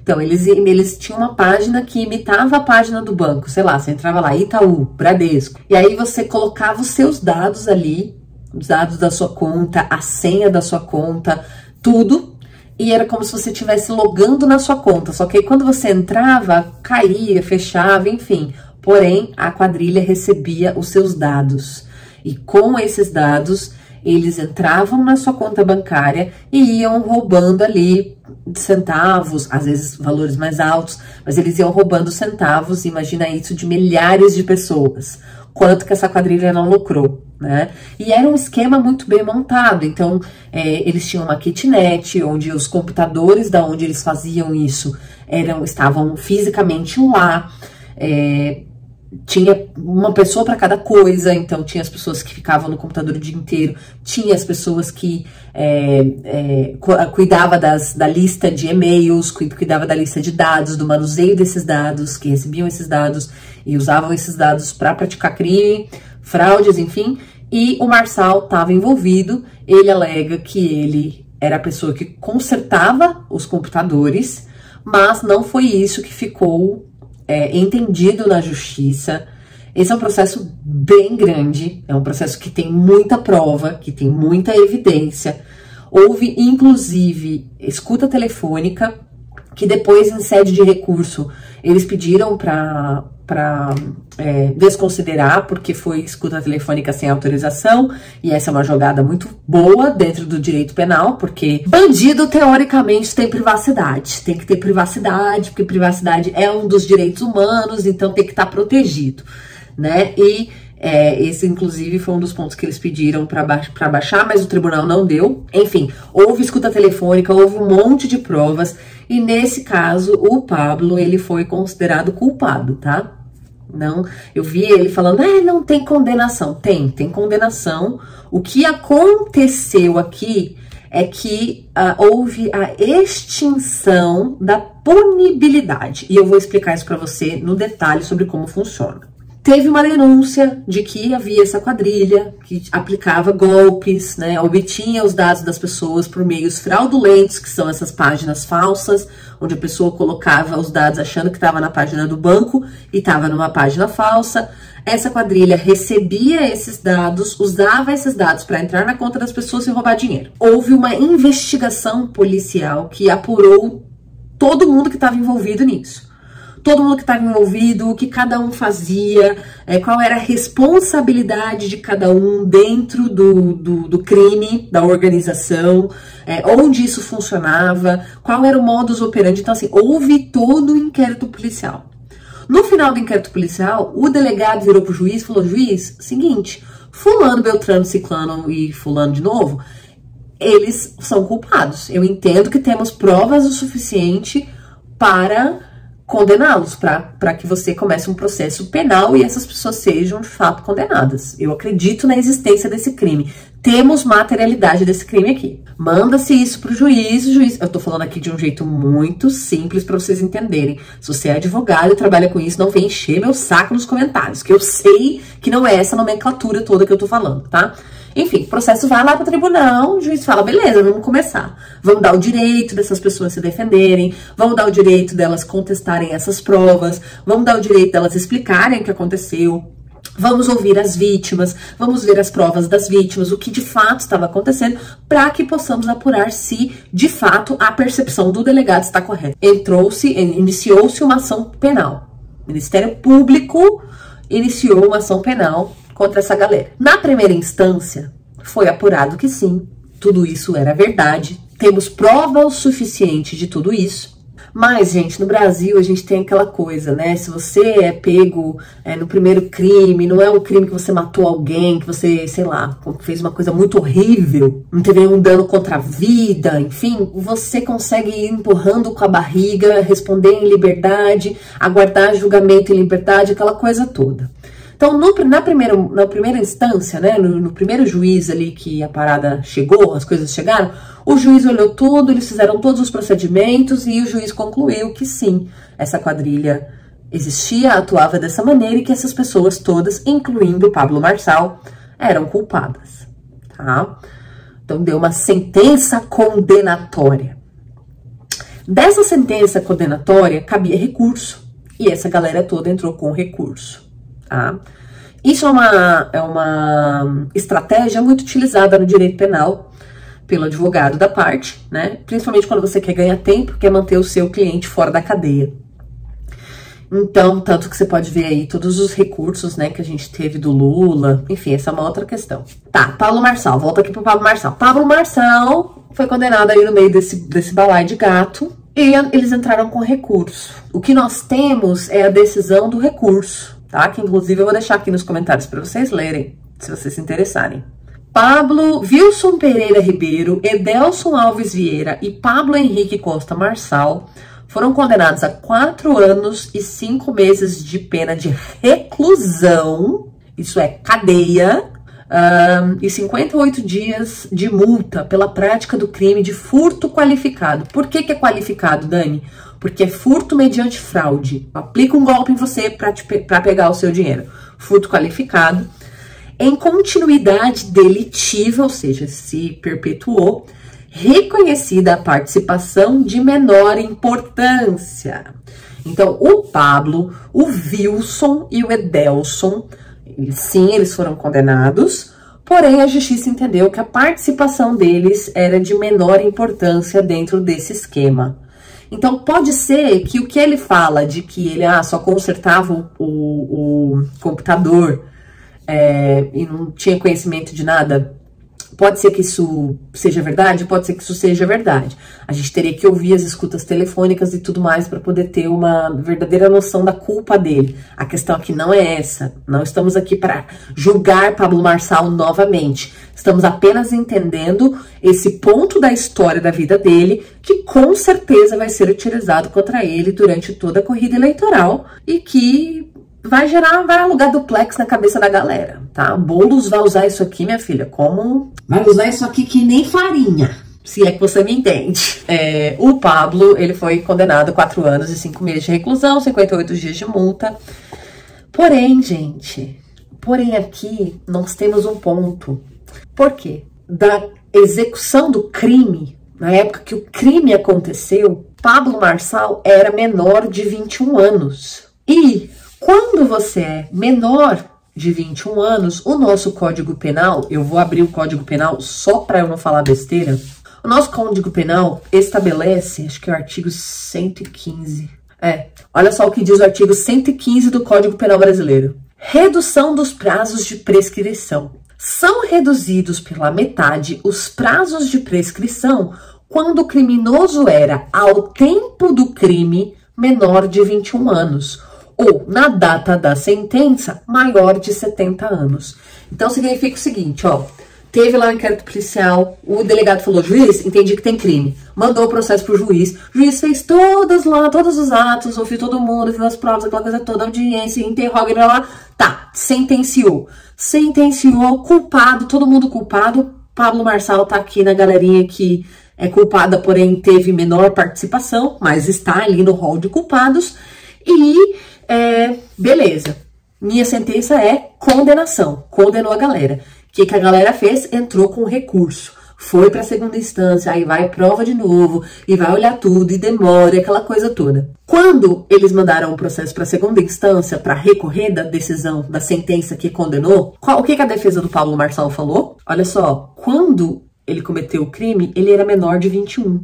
Então, eles tinham uma página que imitava a página do banco. Sei lá, você entrava lá, Itaú, Bradesco. E aí você colocava os seus dados ali, os dados da sua conta, a senha da sua conta, tudo. E era como se você estivesse logando na sua conta. Só que aí quando você entrava, caía, fechava, enfim. Porém, a quadrilha recebia os seus dados. E com esses dados, eles entravam na sua conta bancária e iam roubando ali centavos, às vezes valores mais altos, mas eles iam roubando centavos, imagina isso, de milhares de pessoas. Quanto que essa quadrilha não lucrou, né? E era um esquema muito bem montado. Então, eles tinham uma kitnet, onde os computadores da onde eles faziam isso estavam fisicamente lá. Tinha uma pessoa para cada coisa, então tinha as pessoas que ficavam no computador o dia inteiro, tinha as pessoas que cuidavam da lista de e-mails, cuidava da lista de dados, do manuseio desses dados, que recebiam esses dados e usavam esses dados para praticar crime. fraudes, enfim, e o Marçal estava envolvido. Ele alega que ele era a pessoa que consertava os computadores, mas não foi isso que ficou entendido na justiça. Esse é um processo bem grande, é um processo que tem muita prova, que tem muita evidência. Houve, inclusive, escuta telefônica, que depois, em sede de recurso, eles pediram para desconsiderar, porque foi escuta telefônica sem autorização, e essa é uma jogada muito boa dentro do direito penal, porque bandido, teoricamente, tem privacidade. Tem que ter privacidade, porque privacidade é um dos direitos humanos, então tem que estar protegido, né? E esse, inclusive, foi um dos pontos que eles pediram para baixar, mas o tribunal não deu. Enfim, houve escuta telefônica, houve um monte de provas, e nesse caso, o Pablo, ele foi considerado culpado, tá? Não, eu vi ele falando, não tem condenação. Tem condenação. O que aconteceu aqui é que houve a extinção da punibilidade. E eu vou explicar isso para você no detalhe sobre como funciona. Teve uma denúncia de que havia essa quadrilha que aplicava golpes, né, obtinha os dados das pessoas por meios fraudulentos, que são essas páginas falsas, onde a pessoa colocava os dados achando que estava na página do banco e estava numa página falsa. Essa quadrilha recebia esses dados, usava esses dados para entrar na conta das pessoas e roubar dinheiro. Houve uma investigação policial que apurou todo mundo que estava envolvido nisso. Todo mundo que estava envolvido, o que cada um fazia, qual era a responsabilidade de cada um dentro do crime, da organização, onde isso funcionava, qual era o modus operandi. Então, assim, houve todo o inquérito policial. No final do inquérito policial, o delegado virou pro juiz e falou, juiz, seguinte, fulano, beltrano, ciclano e fulano de novo, eles são culpados. Eu entendo que temos provas o suficiente para condená-los, para que você comece um processo penal e essas pessoas sejam de fato condenadas. Eu acredito na existência desse crime. Temos materialidade desse crime aqui. Manda-se isso pro juiz, o juiz... Eu tô falando aqui de um jeito muito simples para vocês entenderem. Se você é advogado e trabalha com isso, não vem encher meu saco nos comentários, que eu sei que não é essa nomenclatura toda que eu tô falando, tá? Enfim, o processo vai lá para o tribunal, o juiz fala, beleza, vamos começar. Vamos dar o direito dessas pessoas se defenderem, vamos dar o direito delas contestarem essas provas, vamos dar o direito delas explicarem o que aconteceu, vamos ouvir as vítimas, vamos ver as provas das vítimas, o que de fato estava acontecendo, para que possamos apurar se, de fato, a percepção do delegado está correta. Iniciou-se uma ação penal. O Ministério Público iniciou uma ação penal contra essa galera. Na primeira instância, foi apurado que sim, tudo isso era verdade, temos prova o suficiente de tudo isso, mas, gente, no Brasil a gente tem aquela coisa, né, se você é pego no primeiro crime, não é um crime que você matou alguém, que você, sei lá, fez uma coisa muito horrível, não teve nenhum dano contra a vida, enfim, você consegue ir empurrando com a barriga, responder em liberdade, aguardar julgamento em liberdade, aquela coisa toda. Então, na primeira instância, né, no primeiro juiz ali que a parada chegou, as coisas chegaram, o juiz olhou tudo, eles fizeram todos os procedimentos e o juiz concluiu que sim, essa quadrilha existia, atuava dessa maneira e que essas pessoas todas, incluindo o Pablo Marçal, eram culpadas, tá? Então, deu uma sentença condenatória. Dessa sentença condenatória, cabia recurso e essa galera toda entrou com recurso. Tá? Isso é uma estratégia muito utilizada no direito penal pelo advogado da parte, né? Principalmente quando você quer ganhar tempo, quer manter o seu cliente fora da cadeia. Então, tanto que você pode ver aí todos os recursos, né, que a gente teve do Lula, enfim, essa é uma outra questão. Tá, Pablo Marçal, volta aqui pro Pablo Marçal. Pablo Marçal foi condenado aí no meio desse balaio de gato e eles entraram com recurso. O que nós temos é a decisão do recurso. Tá? Que inclusive eu vou deixar aqui nos comentários para vocês lerem, se vocês se interessarem. Pablo Wilson Pereira Ribeiro, Edelson Alves Vieira e Pablo Henrique Costa Marçal foram condenados a 4 anos e 5 meses de pena de reclusão, isso é cadeia, e 58 dias de multa pela prática do crime de furto qualificado. Por que é qualificado, Dani? Porque é furto mediante fraude. Aplica um golpe em você para pegar o seu dinheiro. Furto qualificado. em continuidade delitiva, ou seja, se perpetuou, reconhecida a participação de menor importância. Então, o Pablo, o Wilson e o Edelson, sim, eles foram condenados, porém a justiça entendeu que a participação deles era de menor importância dentro desse esquema. Então, pode ser que o que ele fala de que ele só consertava o computador e não tinha conhecimento de nada, pode ser que isso seja verdade, pode ser que isso seja verdade. A gente teria que ouvir as escutas telefônicas e tudo mais para poder ter uma verdadeira noção da culpa dele. A questão aqui não é essa. Não estamos aqui para julgar Pablo Marçal novamente. Estamos apenas entendendo esse ponto da história da vida dele, que com certeza vai ser utilizado contra ele durante toda a corrida eleitoral e que vai alugar duplex na cabeça da galera, tá? Boulos vai usar isso aqui, minha filha, como... Vai usar isso aqui que nem farinha, se é que você me entende. O Pablo, ele foi condenado a 4 anos e 5 meses de reclusão, 58 dias de multa. Porém, gente, aqui nós temos um ponto. Por quê? Da execução do crime, na época que o crime aconteceu, Pablo Marçal era menor de 21 anos. E quando você é menor de 21 anos, o nosso Código Penal, eu vou abrir o Código Penal só para eu não falar besteira, o nosso Código Penal estabelece, acho que é o artigo 115, olha só o que diz o artigo 115 do Código Penal brasileiro. Redução dos prazos de prescrição. São reduzidos pela metade os prazos de prescrição quando o criminoso era, ao tempo do crime, menor de 21 anos, ou, na data da sentença, maior de 70 anos. Então, significa o seguinte, ó, teve lá o inquérito policial, o delegado falou, juiz, entendi que tem crime. Mandou o processo pro juiz, o juiz fez todos os atos, ouviu todo mundo, viu as provas, aquela coisa toda, audiência, interroga, lá, tá, sentenciou. Sentenciou, culpado, todo mundo culpado, Pablo Marçal tá aqui na galerinha que é culpada, porém teve menor participação, mas está ali no rol de culpados, e... beleza, minha sentença é condenação, condenou a galera. O que a galera fez? Entrou com recurso, foi para a segunda instância, aí vai prova de novo, e vai olhar tudo, e demora, aquela coisa toda. Quando eles mandaram o processo para a segunda instância, para recorrer da decisão, da sentença que condenou, o que a defesa do Pablo Marçal falou? Olha só, quando ele cometeu o crime, ele era menor de 21.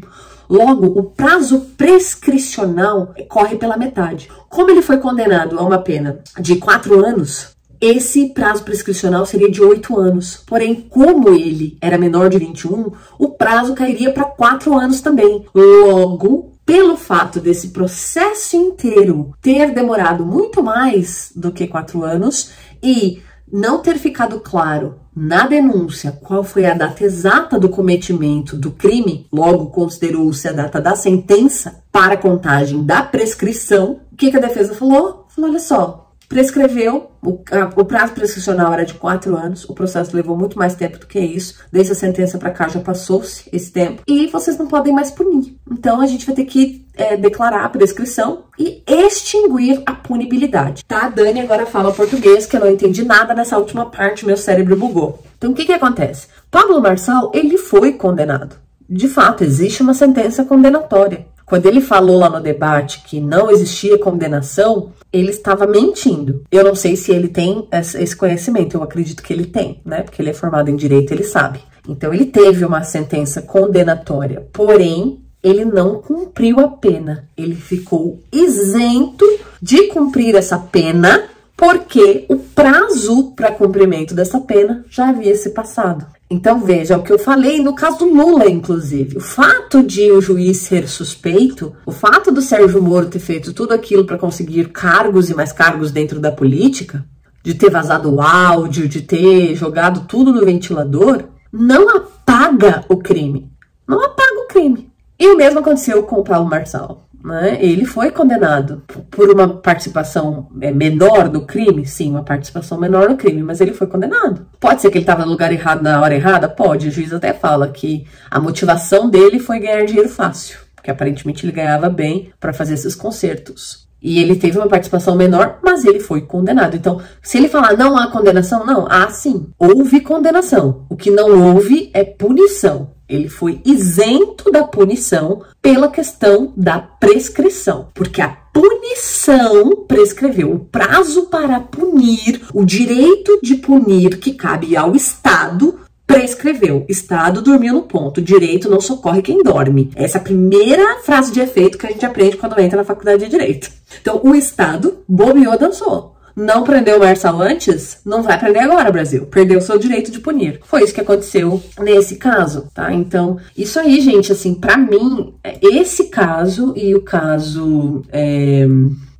Logo, o prazo prescricional corre pela metade. Como ele foi condenado a uma pena de 4 anos, esse prazo prescricional seria de 8 anos. Porém, como ele era menor de 21, o prazo cairia para 4 anos também. Logo, pelo fato desse processo inteiro ter demorado muito mais do que 4 anos e não ter ficado claro na denúncia qual foi a data exata do cometimento do crime, logo considerou-se a data da sentença para a contagem da prescrição, o que a defesa falou? Falou, olha só, prescreveu, o prazo prescricional era de 4 anos, o processo levou muito mais tempo do que isso, desde a sentença para cá já passou-se esse tempo, e vocês não podem mais punir. Então a gente vai ter que declarar a prescrição e extinguir a punibilidade. Tá, a Dani agora fala português, que eu não entendi nada nessa última parte, meu cérebro bugou. Então o que acontece? Pablo Marçal, ele foi condenado. De fato, existe uma sentença condenatória. Quando ele falou lá no debate que não existia condenação, ele estava mentindo. Eu não sei se ele tem esse conhecimento, eu acredito que ele tem, né? Porque ele é formado em direito, ele sabe. Então ele teve uma sentença condenatória, porém ele não cumpriu a pena. Ele ficou isento de cumprir essa pena porque o prazo para cumprimento dessa pena já havia se passado. Então veja, o que eu falei no caso do Lula, inclusive. O fato de o juiz ser suspeito, o fato do Sérgio Moro ter feito tudo aquilo para conseguir cargos e mais cargos dentro da política, de ter vazado o áudio, de ter jogado tudo no ventilador, não apaga o crime. Não apaga o crime. E o mesmo aconteceu com o Pablo Marçal, né? Ele foi condenado por uma participação menor no crime, sim, uma participação menor no crime, mas ele foi condenado. Pode ser que ele estava no lugar errado na hora errada? Pode, o juiz até fala que a motivação dele foi ganhar dinheiro fácil, porque aparentemente ele ganhava bem para fazer esses concertos. E ele teve uma participação menor, mas ele foi condenado. Então, se ele falar não há condenação, não, há sim. Houve condenação. O que não houve é punição. Ele foi isento da punição pela questão da prescrição. Porque a punição prescreveu. O prazo para punir, o direito de punir que cabe ao Estado, prescreveu. Estado dormiu no ponto. Direito não socorre quem dorme. Essa é a primeira frase de efeito que a gente aprende quando entra na faculdade de Direito. Então, o Estado bobeou, dançou. Não prendeu o Marçal antes? Não vai prender agora, Brasil. Perdeu o seu direito de punir. Foi isso que aconteceu nesse caso, tá? Então, isso aí, gente, assim, pra mim, esse caso e o caso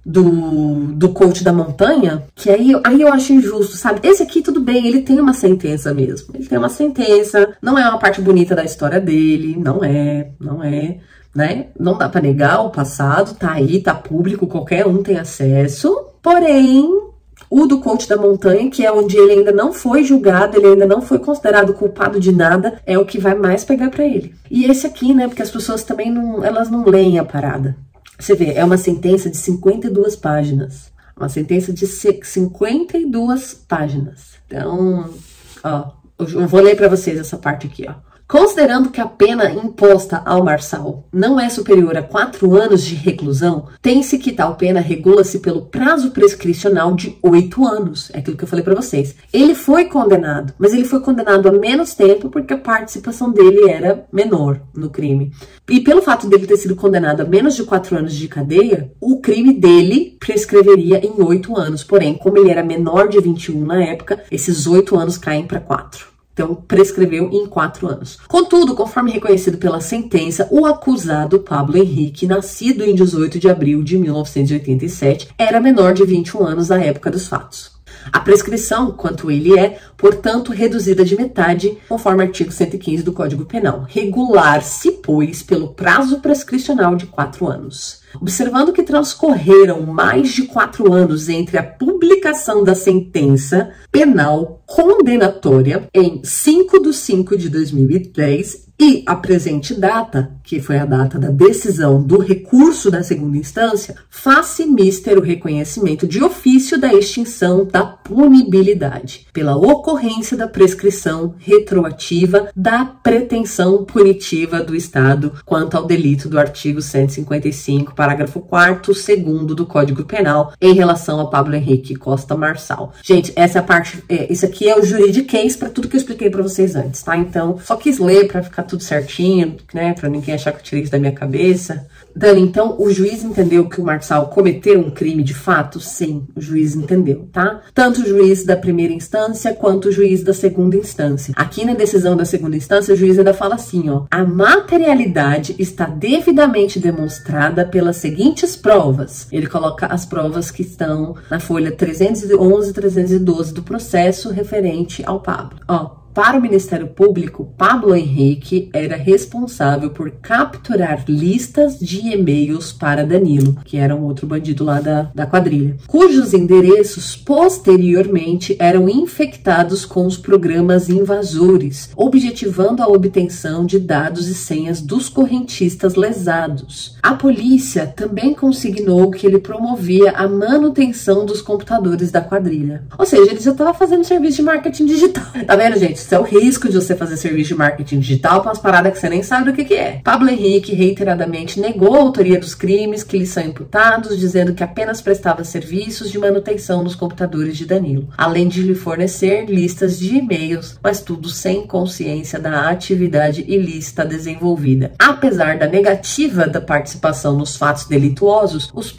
do coach da montanha, que aí eu acho injusto, sabe? Esse aqui, tudo bem, ele tem uma sentença mesmo. Ele tem uma sentença, não é uma parte bonita da história dele, não é, né? Não dá pra negar o passado, tá aí, tá público, qualquer um tem acesso. Porém, o do coach da montanha, que é onde ele ainda não foi julgado, ele ainda não foi considerado culpado de nada, é o que vai mais pegar pra ele. E esse aqui, né, porque as pessoas também elas não leem a parada. Você vê, é uma sentença de 52 páginas. Uma sentença de 52 páginas. Então, ó, eu vou ler pra vocês essa parte aqui, ó. Considerando que a pena imposta ao Marçal não é superior a 4 anos de reclusão, tem-se que tal pena regula-se pelo prazo prescricional de 8 anos. É aquilo que eu falei pra vocês. Ele foi condenado, mas ele foi condenado a menos tempo porque a participação dele era menor no crime. E pelo fato dele ter sido condenado a menos de 4 anos de cadeia, o crime dele prescreveria em 8 anos. Porém, como ele era menor de 21 na época, esses 8 anos caem para 4. Então, prescreveu em 4 anos. Contudo, conforme reconhecido pela sentença, o acusado Pablo Henrique, nascido em 18 de abril de 1987, era menor de 21 anos na época dos fatos. A prescrição, quanto ele é, portanto, reduzida de metade, conforme o artigo 115 do Código Penal. Regular-se, pois, pelo prazo prescricional de 4 anos. Observando que transcorreram mais de 4 anos entre a publicação da sentença penal condenatória em 5/5/2010 e a presente data, que foi a data da decisão do recurso da segunda instância, faz-se mister o reconhecimento de ofício da extinção da punibilidade, pela ocorrência da prescrição retroativa da pretensão punitiva do Estado quanto ao delito do artigo 155, parágrafo 4º, 2º do Código Penal, em relação a Pablo Henrique Costa Marçal. Gente, essa é a parte, isso aqui é o juridiquês para tudo que eu expliquei para vocês antes, tá? Então, só quis ler para ficar tudo certinho, né? Para ninguém achar que eu tirei isso da minha cabeça. Dani, então o juiz entendeu que o Marçal cometeu um crime de fato? Sim, o juiz entendeu, tá? Tanto o juiz da primeira instância quanto o juiz da segunda instância. Aqui na decisão da segunda instância, o juiz ainda fala assim, ó. A materialidade está devidamente demonstrada pelas seguintes provas. Ele coloca as provas que estão na folha 311 e 312 do processo referente ao Pablo. Ó. Para o Ministério Público, Pablo Henrique era responsável por capturar listas de e-mails para Danilo, que era um outro bandido lá da quadrilha, cujos endereços posteriormente eram infectados com os programas invasores, objetivando a obtenção de dados e senhas dos correntistas lesados. A polícia também consignou que ele promovia a manutenção dos computadores da quadrilha. Ou seja, ele já estava fazendo serviço de marketing digital. Tá vendo, gente? Isso é o risco de você fazer serviço de marketing digital para umas paradas que você nem sabe do que é. Pablo Henrique reiteradamente negou a autoria dos crimes que lhe são imputados, dizendo que apenas prestava serviços de manutenção nos computadores de Danilo, além de lhe fornecer listas de e-mails, mas tudo sem consciência da atividade ilícita desenvolvida. Apesar da negativa da participação nos fatos delituosos, as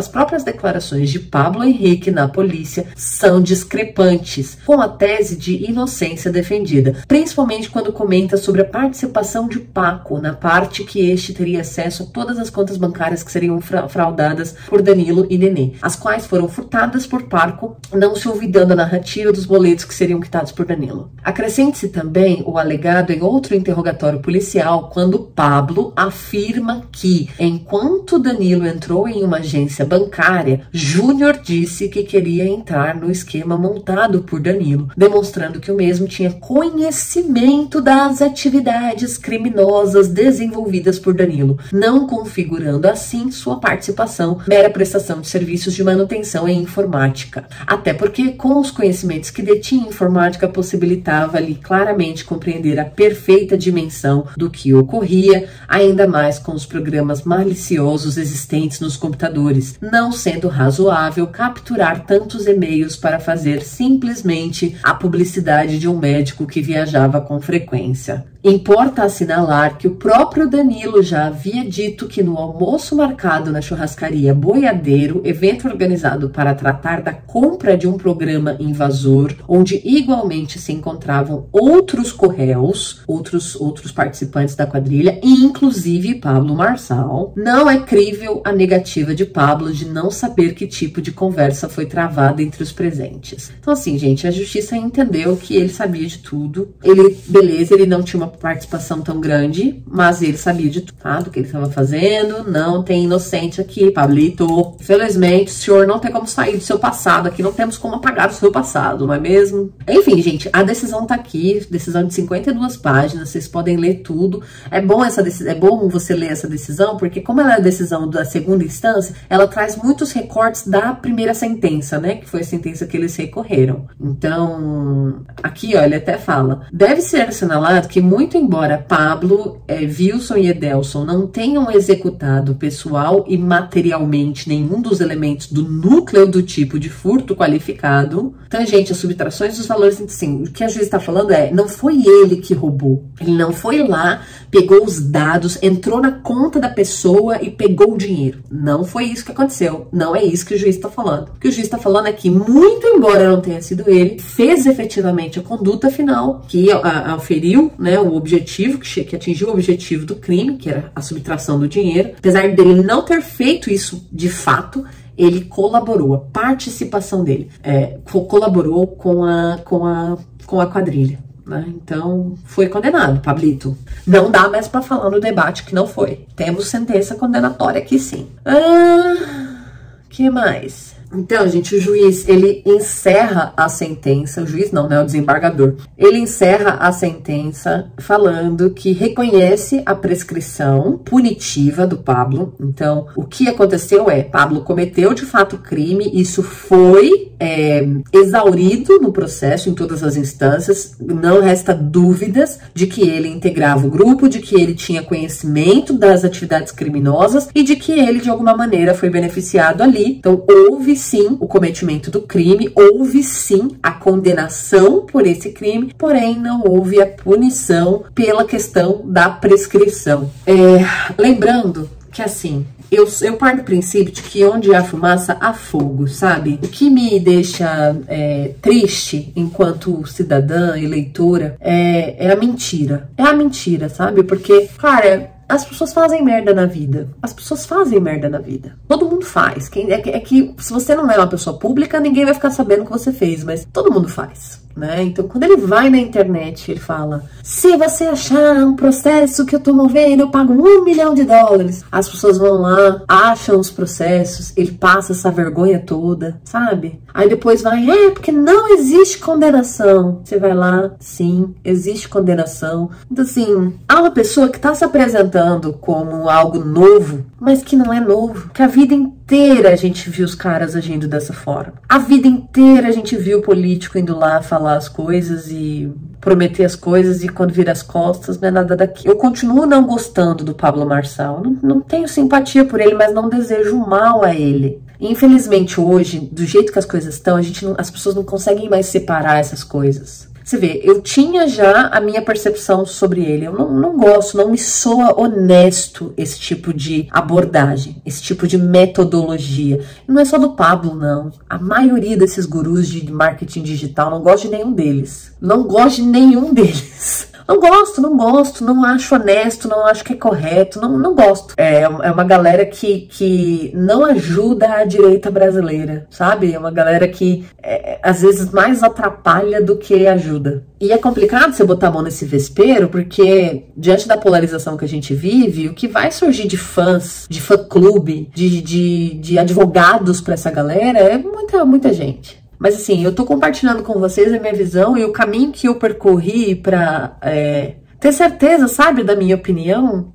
próprias declarações de Pablo Henrique na polícia são discrepantes com a tese de inocência defendida, principalmente quando comenta sobre a participação de Paco na parte que este teria acesso a todas as contas bancárias que seriam fraudadas por Danilo e Nenê, as quais foram furtadas por Paco, não se olvidando a narrativa dos boletos que seriam quitados por Danilo. Acrescente-se também o alegado em outro interrogatório policial, quando Pablo afirma que, enquanto Danilo entrou em uma agência bancária, Júnior disse que queria entrar no esquema montado por Danilo, demonstrando que o mesmo tinha conhecimento das atividades criminosas desenvolvidas por Danilo, não configurando assim sua participação, mera prestação de serviços de manutenção em informática. Até porque com os conhecimentos que detinha em informática possibilitava ali claramente compreender a perfeita dimensão do que ocorria, ainda mais com os programas maliciosos existentes nos computadores, não sendo razoável capturar tantos e-mails para fazer simplesmente a publicidade de um médico que viajava com frequência. Importa assinalar que o próprio Danilo já havia dito que no almoço marcado na churrascaria Boiadeiro, evento organizado para tratar da compra de um programa invasor, onde igualmente se encontravam outros corréus, outros participantes da quadrilha, e inclusive Pablo Marçal, não é crível a negativa de Pablo de não saber que tipo de conversa foi travada entre os presentes. Então assim, gente, a justiça entendeu que ele sabia de tudo. Ele não tinha uma participação tão grande, mas ele sabia de tudo, tá? Do que ele estava fazendo. Não tem inocente aqui, Pablito. Infelizmente, o senhor não tem como sair do seu passado aqui, não temos como apagar o seu passado, não é mesmo? Enfim, gente, a decisão tá aqui, decisão de 52 páginas, vocês podem ler tudo. É bom você ler essa decisão, porque como ela é a decisão da segunda instância, ela traz muitos recortes da primeira sentença, né? Que foi a sentença que eles recorreram. Então, aqui, ó, ele até fala: deve ser assinalado que, muito embora Pablo, Wilson e Edelson não tenham executado pessoal e materialmente nenhum dos elementos do núcleo do tipo de furto qualificado, tangente às subtrações dos valores, assim, o que a juíza está falando não foi ele que roubou. Ele não foi lá, pegou os dados, entrou na conta da pessoa e pegou o dinheiro. Não foi isso que aconteceu. Não é isso que o juiz está falando. O que o juiz está falando é que, muito embora não tenha sido ele, fez efetivamente a conduta final, que auferiu, né, o objetivo, que atingiu o objetivo do crime, que era a subtração do dinheiro. Apesar dele não ter feito isso de fato, ele colaborou, a participação dele colaborou com a quadrilha, né? Então foi condenado, Pablito. Não dá mais para falar no debate que não foi. Temos sentença condenatória aqui sim. Que mais? Então, gente, o juiz, ele encerra a sentença, o juiz não, né, o desembargador, ele encerra a sentença falando que reconhece a prescrição punitiva do Pablo. Então, o que aconteceu Pablo cometeu de fato crime, isso foi exaurido no processo, em todas as instâncias, não resta dúvidas de que ele integrava o grupo, de que ele tinha conhecimento das atividades criminosas e de que ele, de alguma maneira, foi beneficiado ali. Então, houve sim o cometimento do crime, houve sim a condenação por esse crime, porém não houve a punição pela questão da prescrição. Lembrando que assim, eu parto do princípio de que onde há fumaça, há fogo, sabe? O que me deixa triste enquanto cidadã e leitora é a mentira. É a mentira, sabe? Porque, cara, as pessoas fazem merda na vida. As pessoas fazem merda na vida. Todo mundo faz. É que se você não é uma pessoa pública, ninguém vai ficar sabendo o que você fez, mas todo mundo faz, né? Então, quando ele vai na internet, ele fala: se você achar um processo que eu tô movendo, eu pago $1 milhão. As pessoas vão lá, acham os processos, ele passa essa vergonha toda, sabe? Aí depois vai, porque não existe condenação. Você vai lá, sim, existe condenação. Então, assim, há uma pessoa que tá se apresentando como algo novo, mas que não é novo. Que a vida inteira a gente viu os caras agindo dessa forma. A vida inteira a gente viu o político indo lá falar as coisas e prometer as coisas, e quando vira as costas não é nada daquilo. Eu continuo não gostando do Pablo Marçal. Não tenho simpatia por ele, mas não desejo mal a ele. Infelizmente hoje, do jeito que as coisas estão, as pessoas não conseguem mais separar essas coisas. Você vê, eu tinha já a minha percepção sobre ele. Eu não gosto, não me soa honesto esse tipo de abordagem, esse tipo de metodologia. E não é só do Pablo, não. A maioria desses gurus de marketing digital, não gosto de nenhum deles. Não gosto de nenhum deles. Não gosto, não acho honesto, não acho que é correto, não gosto. É uma galera que não ajuda a direita brasileira, sabe? É uma galera que às vezes mais atrapalha do que ajuda. E é complicado você botar a mão nesse vespeiro, porque diante da polarização que a gente vive, o que vai surgir de fãs, de fã-clube, de advogados pra essa galera é muita gente. Mas assim, eu tô compartilhando com vocês a minha visão e o caminho que eu percorri pra ter certeza, sabe, da minha opinião.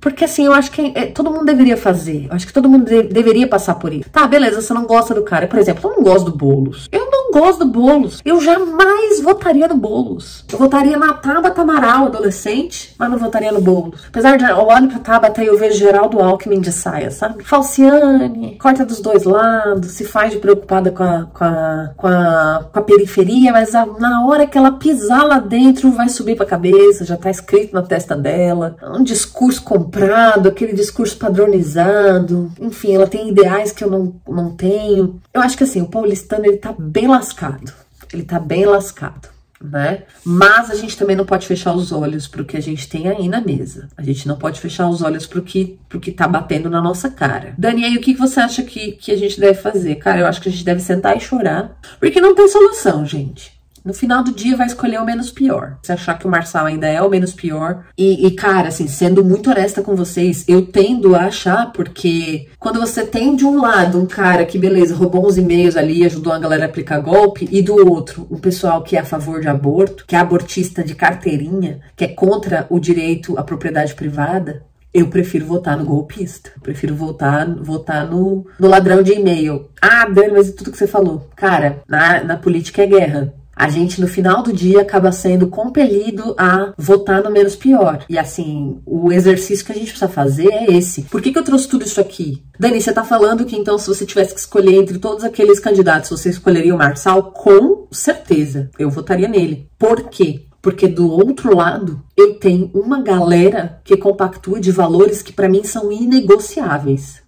Porque assim, eu acho que todo mundo deveria fazer. Eu acho que todo mundo deveria passar por isso. Tá, beleza, você não gosta do cara. Por exemplo, eu não gosto do Boulos. Eu não gosto do Boulos. Eu jamais votaria no Boulos. Eu votaria na Tabata Amaral, adolescente, mas não votaria no Boulos. Apesar de eu olho pra Tabata e eu vejo Geraldo Alckmin de saia, sabe? Falciane, corta dos dois lados, se faz de preocupada com a periferia, mas na hora que ela pisar lá dentro vai subir pra cabeça, já tá escrito na testa dela. Um discurso comprado, aquele discurso padronizado, enfim, ela tem ideais que eu não tenho. Eu acho que assim, o paulistano, ele tá bem lascado, né? Mas a gente também não pode fechar os olhos pro que a gente tem aí na mesa. A gente não pode fechar os olhos pro que tá batendo na nossa cara. Dani, aí o que você acha que a gente deve fazer? Cara, eu acho que a gente deve sentar e chorar, porque não tem solução, gente. No final do dia vai escolher o menos pior. Se achar que o Marçal ainda é o menos pior. E cara, assim, sendo muito honesta com vocês, eu tendo a achar, porque quando você tem de um lado um cara que, beleza, roubou uns e-mails ali, ajudou a galera a aplicar golpe, e do outro, um pessoal que é a favor de aborto, que é abortista de carteirinha, que é contra o direito à propriedade privada, eu prefiro votar no golpista. Eu prefiro votar no ladrão de e-mail. Ah, Dani, mas tudo que você falou. Cara, na política é guerra. A gente, no final do dia, acaba sendo compelido a votar no menos pior. E, assim, o exercício que a gente precisa fazer é esse. Por que eu trouxe tudo isso aqui? Dani, você tá falando que, então, se você tivesse que escolher entre todos aqueles candidatos, você escolheria o Marçal? Com certeza. Eu votaria nele. Por quê? Porque do outro lado, eu tenho uma galera que compactua de valores que, pra mim, são inegociáveis.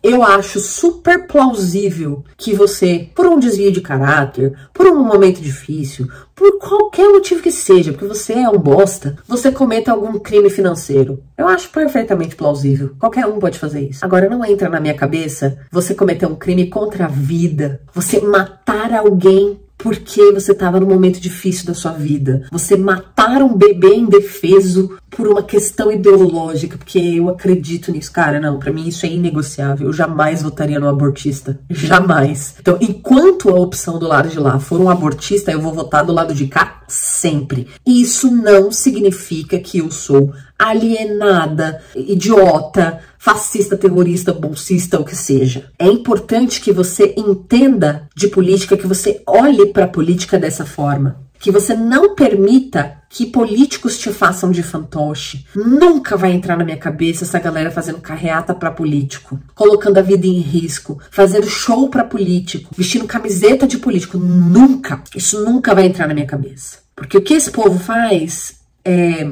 Eu acho super plausível que você, por um desvio de caráter, por um momento difícil, por qualquer motivo que seja, porque você é um bosta, você cometa algum crime financeiro. Eu acho perfeitamente plausível. Qualquer um pode fazer isso. Agora, não entra na minha cabeça você cometer um crime contra a vida, você matar alguém porque você estava num momento difícil da sua vida. Você matar um bebê indefeso por uma questão ideológica, porque eu acredito nisso. Cara, não, pra mim isso é inegociável. Eu jamais votaria no abortista. Jamais. Então, enquanto a opção do lado de lá for um abortista, eu vou votar do lado de cá sempre. Isso não significa que eu sou alienada, idiota, fascista, terrorista, bolsista, o que seja. É importante que você entenda de política, que você olhe para a política dessa forma. Que você não permita que políticos te façam de fantoche. Nunca vai entrar na minha cabeça essa galera fazendo carreata para político, colocando a vida em risco, fazendo show para político, vestindo camiseta de político. Nunca. Isso nunca vai entrar na minha cabeça. Porque o que esse povo faz é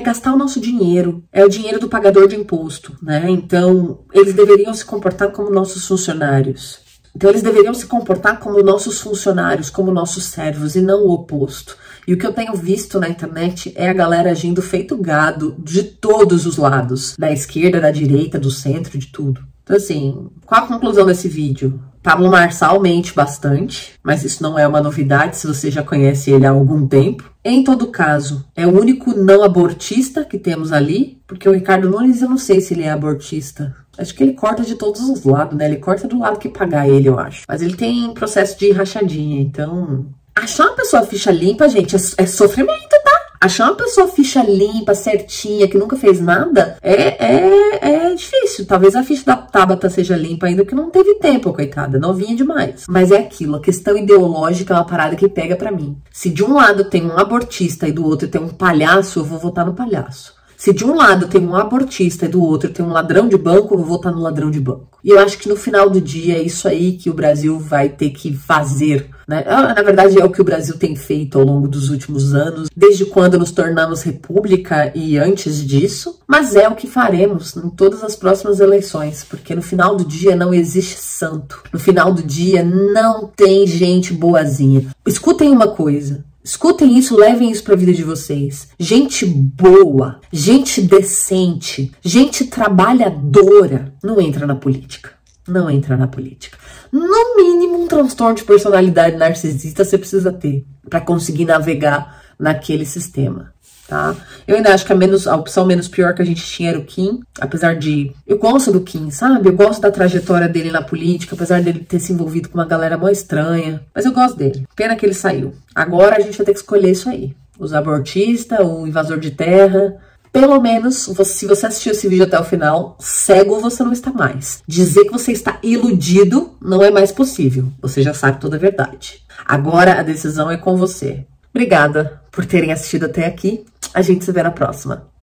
gastar o nosso dinheiro, é o dinheiro do pagador de imposto, né? Então, eles deveriam se comportar como nossos funcionários. Então, eles deveriam se comportar como nossos funcionários, como nossos servos, e não o oposto. E o que eu tenho visto na internet é a galera agindo feito gado de todos os lados, da esquerda, da direita, do centro, de tudo. Então, assim, qual a conclusão desse vídeo? Pablo Marçal mente bastante, mas isso não é uma novidade se você já conhece ele há algum tempo. Em todo caso, é o único não abortista que temos ali, porque o Ricardo Nunes, eu não sei se ele é abortista. Acho que ele corta de todos os lados, né? Ele corta do lado que pagar ele, eu acho. Mas ele tem processo de rachadinha, então... Achar uma pessoa ficha limpa, gente, é sofrimento, tá? Achar uma pessoa ficha limpa, certinha, que nunca fez nada, é difícil. Talvez a ficha da Tabata seja limpa ainda, porque não teve tempo, coitada, novinha demais. Mas é aquilo, a questão ideológica é uma parada que pega pra mim. Se de um lado tem um abortista e do outro tem um palhaço, eu vou votar no palhaço. Se de um lado tem um abortista e do outro tem um ladrão de banco, eu vou votar no ladrão de banco. E eu acho que no final do dia é isso aí que o Brasil vai ter que fazer, né? Na verdade é o que o Brasil tem feito ao longo dos últimos anos, desde quando nos tornamos república e antes disso, mas é o que faremos em todas as próximas eleições, porque no final do dia não existe santo. No final do dia não tem gente boazinha. Escutem uma coisa. Escutem isso, levem isso para a vida de vocês. Gente boa, gente decente, gente trabalhadora não entra na política. Não entra na política. No mínimo, um transtorno de personalidade narcisista você precisa ter para conseguir navegar naquele sistema. tá? Eu ainda acho que a opção menos pior que a gente tinha era o Kim, apesar de... Eu gosto do Kim, sabe? Eu gosto da trajetória dele na política, apesar dele ter se envolvido com uma galera mó estranha, mas eu gosto dele. Pena que ele saiu. Agora a gente vai ter que escolher isso aí. Os abortistas, o invasor de terra... Pelo menos, se você assistiu esse vídeo até o final, cego você não está mais. Dizer que você está iludido não é mais possível. Você já sabe toda a verdade. Agora a decisão é com você. Obrigada por terem assistido até aqui. A gente se vê na próxima.